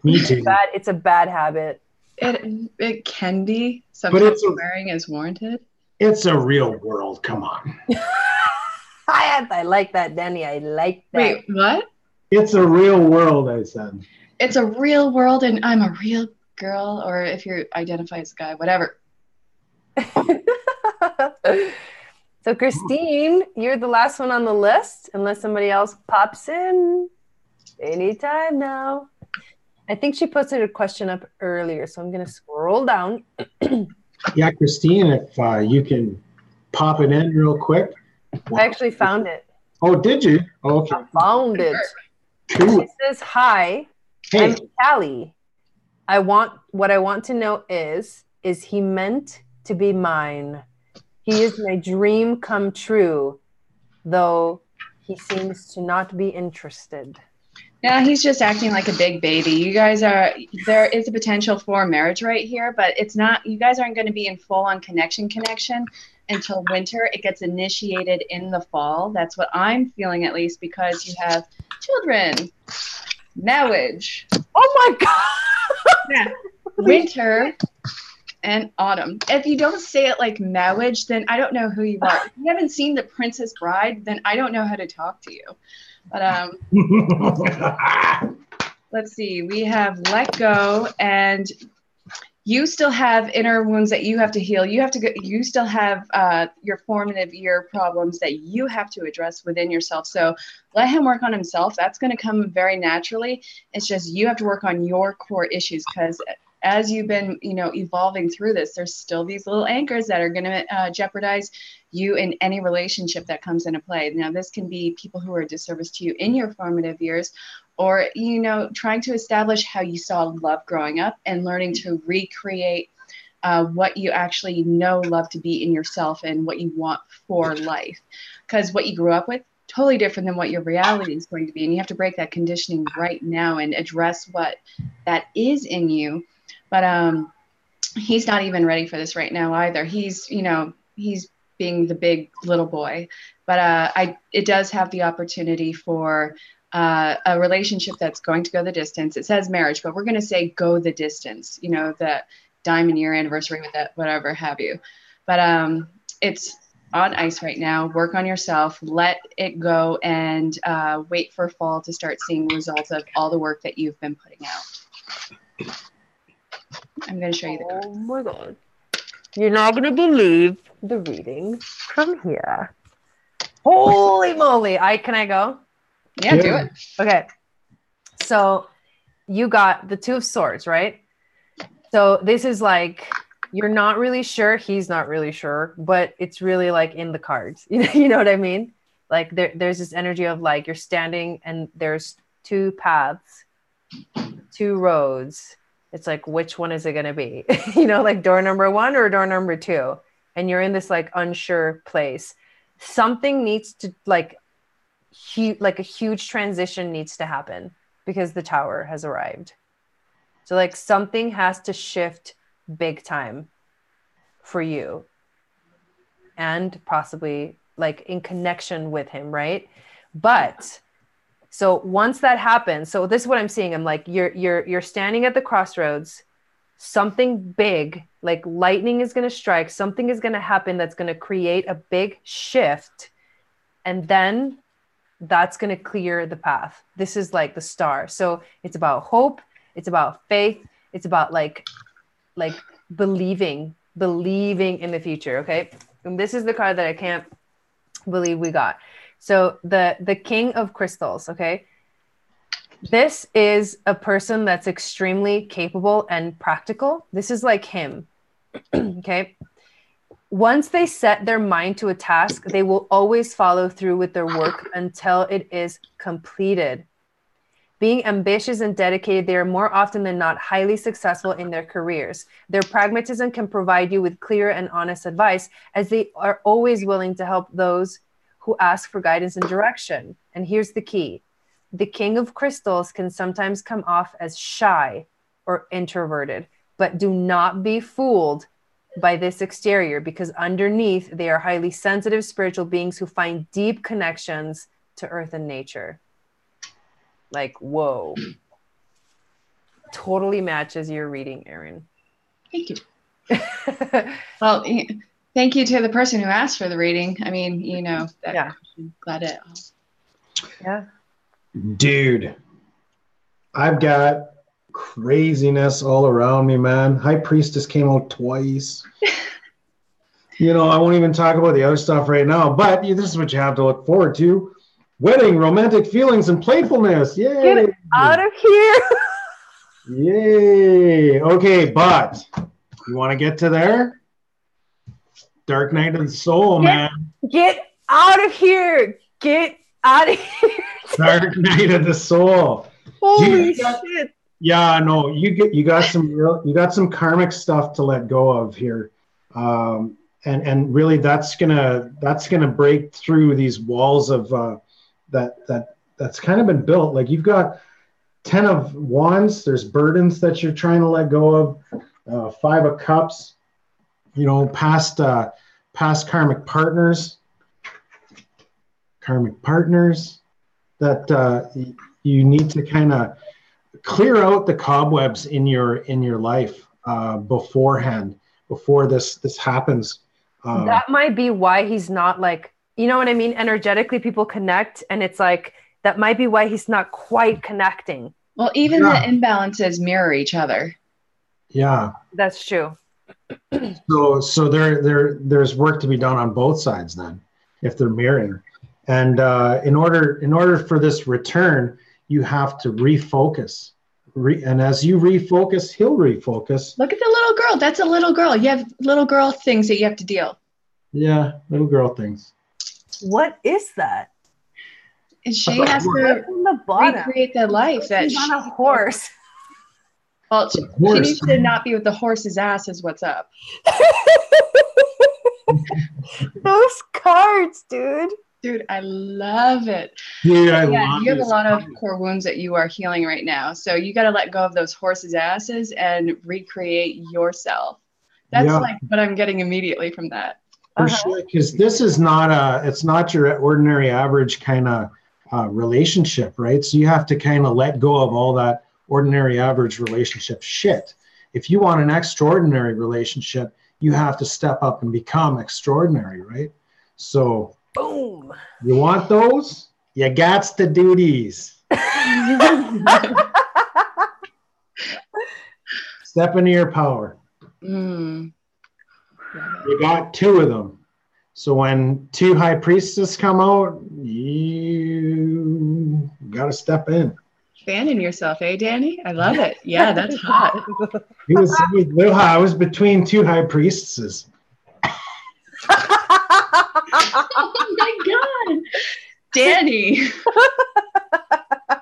S2: Me too.
S1: It's a bad habit.
S3: It can be.
S2: But
S3: Sometimes swearing is warranted.
S2: It's a real world. Come on.
S1: I like that, Danny. I like that.
S3: Wait, what?
S2: It's a real world, I said.
S3: It's a real world, and I'm a real girl, or if you identify as a guy, whatever.
S1: So Christine, you're the last one on the list, unless somebody else pops in anytime now. I think she posted a question up earlier, so I'm going to scroll down.
S2: Yeah, Christine, if you can pop it in real quick.
S1: I actually found it.
S2: Oh, did you? Oh, okay.
S1: I found it.
S2: Cool.
S1: She says, hi,
S2: Hey.
S1: I'm Callie. What I want to know is he meant to be mine? He is my dream come true, though he seems to not be interested.
S3: Yeah, he's just acting like a big baby. You guys there is a potential for marriage right here, but it's not, you guys aren't going to be in full-on connection until winter. It gets initiated in the fall. That's what I'm feeling, at least, because you have children, marriage.
S1: Oh my God!
S3: Yeah. Winter and autumn. If you don't say it like marriage, then I don't know who you are. If you haven't seen The Princess Bride, then I don't know how to talk to you. But let's see. We have let go, and you still have inner wounds that you have to heal. You still have your formative year problems that you have to address within yourself. So let him work on himself. That's going to come very naturally. It's just you have to work on your core issues, because as you've been, evolving through this, there's still these little anchors that are going to jeopardize you in any relationship that comes into play. Now, this can be people who are a disservice to you in your formative years, or, trying to establish how you saw love growing up and learning to recreate what you actually know love to be in yourself and what you want for life. Because what you grew up with, totally different than what your reality is going to be. And you have to break that conditioning right now and address what that is in you. But he's not even ready for this right now either. He's being the big little boy. But it does have the opportunity for a relationship that's going to go the distance. It says marriage, but we're going to say go the distance, the diamond year anniversary with that, whatever have you. But it's on ice right now. Work on yourself, let it go, and wait for fall to start seeing results of all the work that you've been putting out. I'm going to show you the card.
S1: Oh my God. You're not going to believe the reading from here. Holy moly. Can I go?
S3: Yeah, do it.
S1: Okay. So you got the Two of Swords, right? So this is like, you're not really sure. He's not really sure, but it's really like in the cards. You know what I mean? Like there's this energy of like, you're standing and there's two paths, two roads. It's like, which one is it going to be? Like door number 1 or door number 2. And you're in this like unsure place. Something needs to like a huge transition needs to happen because the Tower has arrived. So like something has to shift big time for you, and possibly like in connection with him, right? But so once that happens, so this is what I'm seeing. I'm like, you're standing at the crossroads. Something big, like lightning is going to strike. Something is going to happen that's going to create a big shift. And then that's going to clear the path. This is like the star. So it's about hope. It's about faith. It's about like believing in the future. Okay. And this is the card that I can't believe we got. So the King of Crystals. Okay. This is a person that's extremely capable and practical. This is like him. Okay. Once they set their mind to a task, they will always follow through with their work until it is completed. Being ambitious and dedicated, they are more often than not highly successful in their careers. Their pragmatism can provide you with clear and honest advice, as they are always willing to help those who ask for guidance and direction. And here's the key. The King of Crystals can sometimes come off as shy or introverted, but do not be fooled by this exterior, because underneath they are highly sensitive spiritual beings who find deep connections to earth and nature. Like, whoa. totally matches your reading, Erin.
S3: Thank you. Well, thank you to the person who asked for the reading. I mean, you know, that I'm glad it.
S1: Yeah.
S2: Dude, I've got craziness all around me, man. High Priestess came out twice. You know, I won't even talk about the other stuff right now, but this is what you have to look forward to. Wedding, romantic feelings, and playfulness. Yay.
S1: Get out of here.
S2: Yay. Okay, but you want to get to there? Dark Night of the Soul, man.
S1: Get out of here. Get out of here.
S2: Dark Night of the Soul.
S1: Holy shit.
S2: Yeah, no, you got some karmic stuff to let go of here. And really that's gonna break through these walls of that's kind of been built. Like you've got 10 of Wands, there's burdens that you're trying to let go of, 5 of Cups, you know, past karmic partners that you need to kind of clear out the cobwebs in your life beforehand, before this happens.
S1: That might be why he's not like, you know what I mean? Energetically, people connect, and it's like, that might be why he's not quite connecting.
S3: Well, even the imbalances mirror each other.
S2: Yeah.
S1: That's true.
S2: So there's work to be done on both sides then, if they're mirroring. And in order for this return, you have to refocus. And as you refocus, he'll refocus.
S3: Look at the little girl. That's a little girl. You have little girl things that you have to deal.
S2: Yeah, little girl things.
S1: What is that?
S3: And she has to recreate the life that
S1: she's on a horse.
S3: Well, she needs to not be with the horse's ass is what's up.
S1: Those cards, dude.
S3: Dude, I love it.
S2: Yeah,
S3: you have a lot of core wounds that you are healing right now. So you got to let go of those horses' asses and recreate yourself. That's like what I'm getting immediately from that.
S2: For sure, because this is it's not your ordinary average kind of relationship, right? So you have to kind of let go of all that ordinary average relationship shit. If you want an extraordinary relationship, you have to step up and become extraordinary, right? So
S1: boom.
S2: You want those? You gots to do these. Step into your power. You got 2 of them. So when 2 High Priestesses come out, you got to step in.
S3: Fanning yourself, eh, Danny? I love it. Yeah, that's hot.
S2: I was between 2 High Priestesses.
S3: Oh my God, Danny.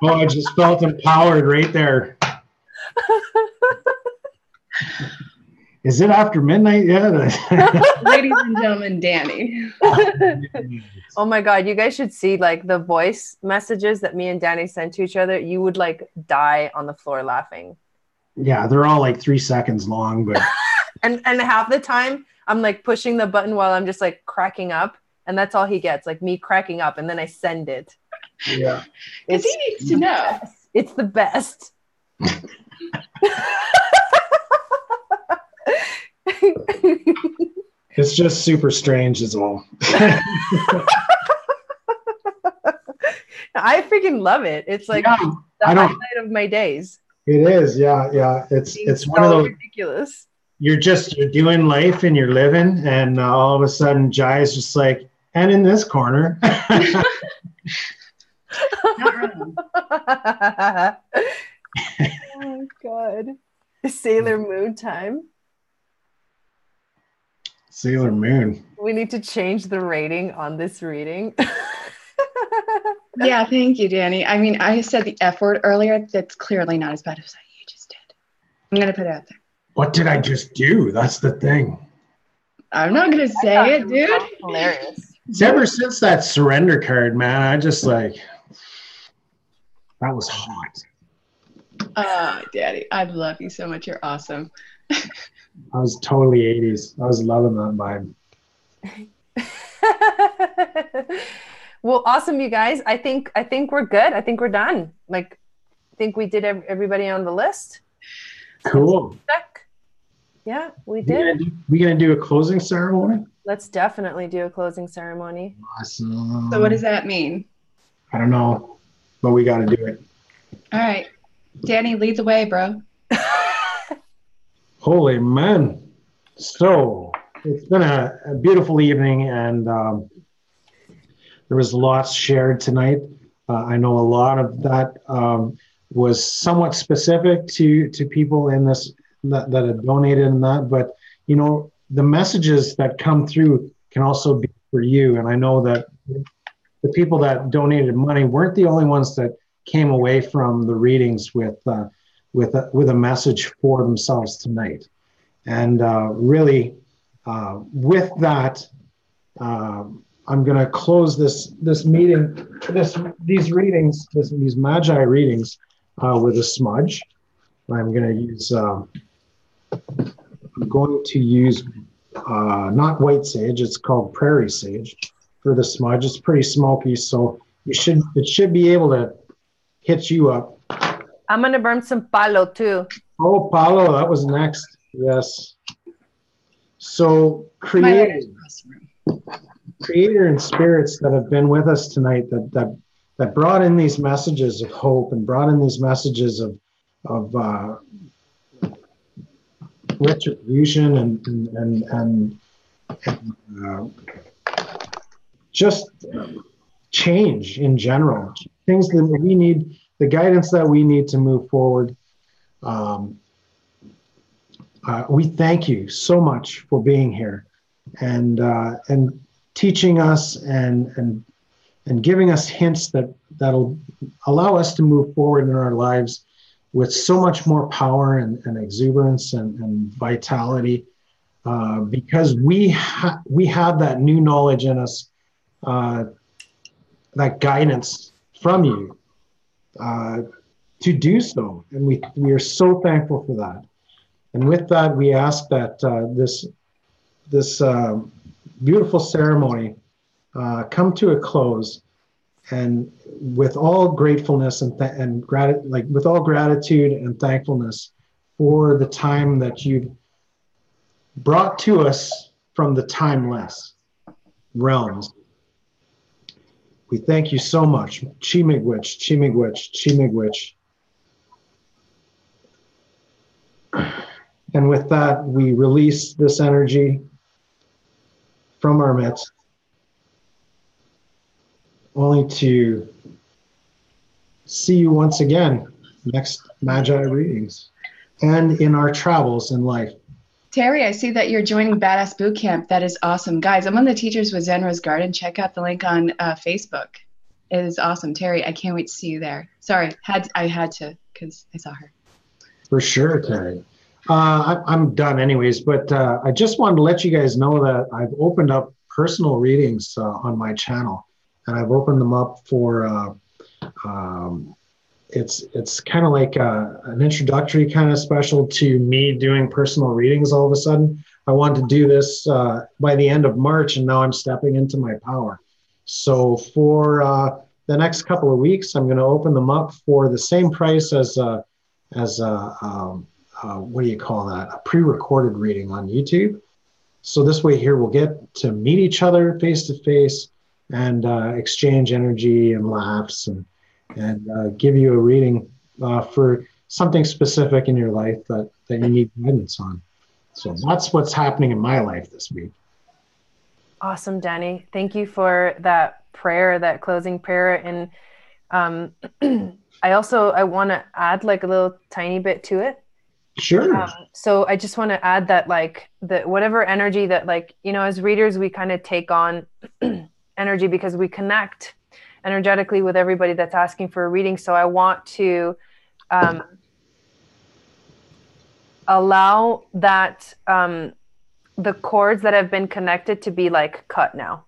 S2: Oh, I just felt empowered right there. Is it after midnight yet?
S3: Ladies and gentlemen, Danny.
S1: Oh my God, you guys should see like the voice messages that me and Danny sent to each other. You would like die on the floor laughing.
S2: Yeah, they're all like 3 seconds long, but
S1: and half the time I'm like pushing the button while I'm just like cracking up, and that's all he gets, like me cracking up, and then I send it.
S2: Yeah,
S3: because he needs to know.
S1: It's the best.
S2: It's just super strange is all.
S1: I freaking love it. It's like the highlight of my days.
S2: It is, yeah. It's one of those
S1: ridiculous.
S2: You're doing life and you're living, and all of a sudden Jai's just like, and in this corner.
S3: Not wrong.
S1: Oh God. Sailor Moon time.
S2: Sailor Moon.
S1: We need to change the rating on this reading.
S3: Yeah, thank you, Danny. I mean, I said the F word earlier. That's clearly not as bad as you just did. I'm going to put it out there.
S2: What did I just do? That's the thing.
S3: I'm not going to say it, dude.
S1: Hilarious.
S2: Ever since that surrender card, man, I just like, that was hot.
S3: Oh, Daddy, I love you so much. You're awesome.
S2: I was totally 80s. I was loving that vibe.
S1: Well, awesome, you guys. I think we're good. I think we're done. Like, I think we did everybody on the list.
S2: Cool.
S1: Check. Yeah, we did.
S2: We gonna do a closing ceremony?
S1: Let's definitely do a closing ceremony.
S2: Awesome.
S3: So what does that mean?
S2: I don't know, but we got to do it.
S3: All right. Danny, lead the way, bro.
S2: Holy man. So it's been a beautiful evening, and there was lots shared tonight. I know a lot of that was somewhat specific to people in this that have donated in that, but you know, the messages that come through can also be for you. And I know that the people that donated money weren't the only ones that came away from the readings with a message for themselves tonight. And really, with that, I'm going to close this meeting, these readings, these Magi readings, with a smudge. I'm going to use not white sage. It's called prairie sage for the smudge. It's pretty smoky, so it should be able to hit you up.
S1: I'm going to burn some palo too.
S2: Oh, palo, that was next. Yes. So creator and spirits that have been with us tonight that brought in these messages of hope and brought in these messages of retribution and just change in general, things that we need, the guidance that we need to move forward. We thank you so much for being here and teaching us and giving us hints that'll allow us to move forward in our lives with so much more power and exuberance and vitality, because we have that new knowledge in us, that guidance from you to do so, and we are so thankful for that. And with that, we ask that this beautiful ceremony come to a close, and with all gratefulness with all gratitude and thankfulness for the time that you've brought to us from the timeless realms. We thank you so much. Chi-miigwech, chi-miigwech, chi-miigwech. And with that, we release this energy from our midst, only to see you once again next Magi readings and in our travels in life.
S3: Terry, I see that you're joining Badass Bootcamp. That is awesome. Guys, I'm one of the teachers with Zen Rose Garden. Check out the link on Facebook. It is awesome. Terry, I can't wait to see you there. Sorry, I had to because I saw her.
S2: For sure, Terry. I'm done anyways, but I just wanted to let you guys know that I've opened up personal readings on my channel, and I've opened them up for it's kind of like an introductory kind of special to me doing personal readings. All of a sudden, I wanted to do this by the end of March, and now I'm stepping into my power. So for the next couple of weeks, I'm going to open them up for the same price as what do you call that? A pre-recorded reading on YouTube. So this way here, we'll get to meet each other face to face and exchange energy and laughs and give you a reading for something specific in your life that you need guidance on. So that's what's happening in my life this week.
S1: Awesome, Danny. Thank you for that prayer, that closing prayer. And I want to add like a little tiny bit to it.
S2: Sure.
S1: So I just want to add that like whatever energy that as readers, we kind of take on energy because we connect energetically with everybody that's asking for a reading. So I want to allow that the cords that have been connected to be like cut now.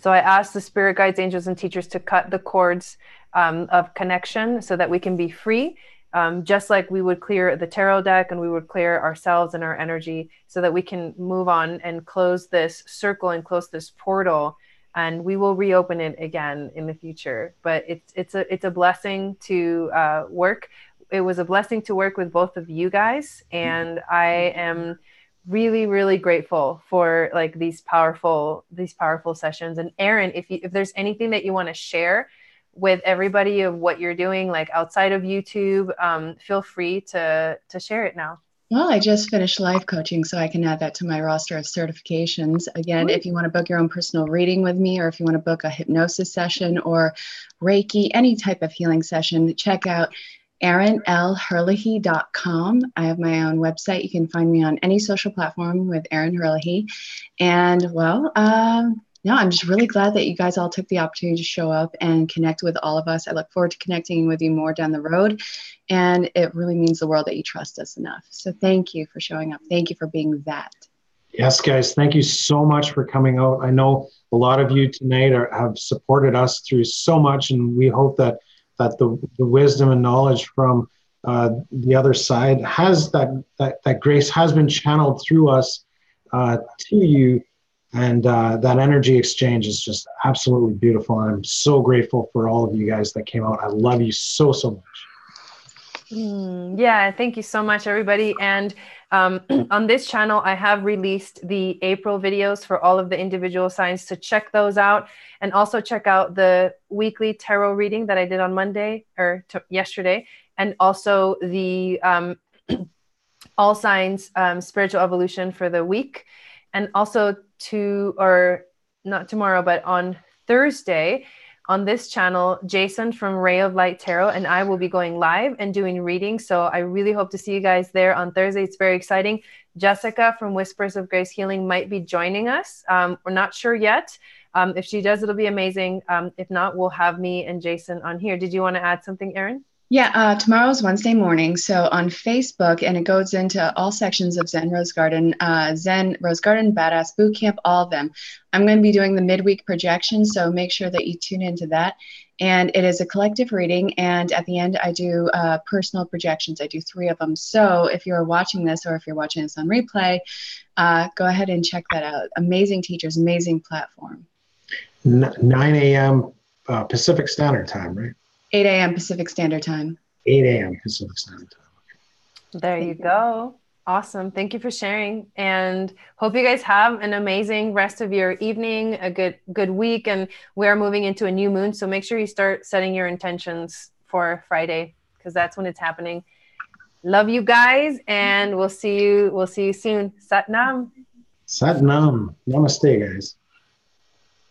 S1: So I asked the spirit guides, angels, and teachers to cut the cords of connection so that we can be free. Just like we would clear the tarot deck and we would clear ourselves and our energy so that we can move on and close this circle and close this portal, and we will reopen it again in the future. But it's a blessing to work. it was a blessing to work with both of you guys. And I am really, really grateful for like these powerful sessions. And Erin, if there's anything that you want to share with everybody of what you're doing, like outside of YouTube, feel free to share it now.
S3: Well, I just finished life coaching, so I can add that to my roster of certifications. Again, if you want to book your own personal reading with me, or if you want to book a hypnosis session or Reiki, any type of healing session, check out ErinLHurley.com. I have my own website. You can find me on any social platform with Erin Hurley. And well, no, I'm just really glad that you guys all took the opportunity to show up and connect with all of us. I look forward to connecting with you more down the road. And it really means the world that you trust us enough. So thank you for showing up. Thank you for being that.
S2: Yes, guys, thank you so much for coming out. I know a lot of you tonight have supported us through so much, and we hope that the wisdom and knowledge from the other side has that grace has been channeled through us to you. And that energy exchange is just absolutely beautiful. And I'm so grateful for all of you guys that came out. I love you so, so much.
S1: Yeah, thank you so much, everybody. And on this channel, I have released the April videos for all of the individual signs, to check those out. And also check out the weekly tarot reading that I did on Monday or yesterday. And also the all signs spiritual evolution for the week. And also not tomorrow, but on Thursday, on this channel, Jason from Ray of Light Tarot and I will be going live and doing readings. So I really hope to see you guys there on Thursday. It's very exciting. Jessica from Whispers of Grace Healing might be joining us. We're not sure yet. If she does, it'll be amazing. If not, we'll have me and Jason on here. Did you want to add something, Erin?
S3: Yeah, tomorrow's Wednesday morning. So on Facebook, and it goes into all sections of Zen Rose Garden, Badass Boot Camp, all of them. I'm going to be doing the midweek projection, so make sure that you tune into that. And it is a collective reading, and at the end, I do personal projections. I do 3 of them. So if you're watching this, or if you're watching this on replay, go ahead and check that out. Amazing teachers, amazing platform.
S2: 9 a.m. Pacific Standard Time, right?
S3: 8 a.m. Pacific Standard Time.
S2: 8 a.m. Pacific Standard Time. Okay.
S1: There you go. Awesome. Thank you for sharing, and hope you guys have an amazing rest of your evening, a good week. And we are moving into a new moon, so make sure you start setting your intentions for Friday, because that's when it's happening. Love you guys, and we'll see you soon. Sat Nam.
S2: Sat Nam. Namaste, guys.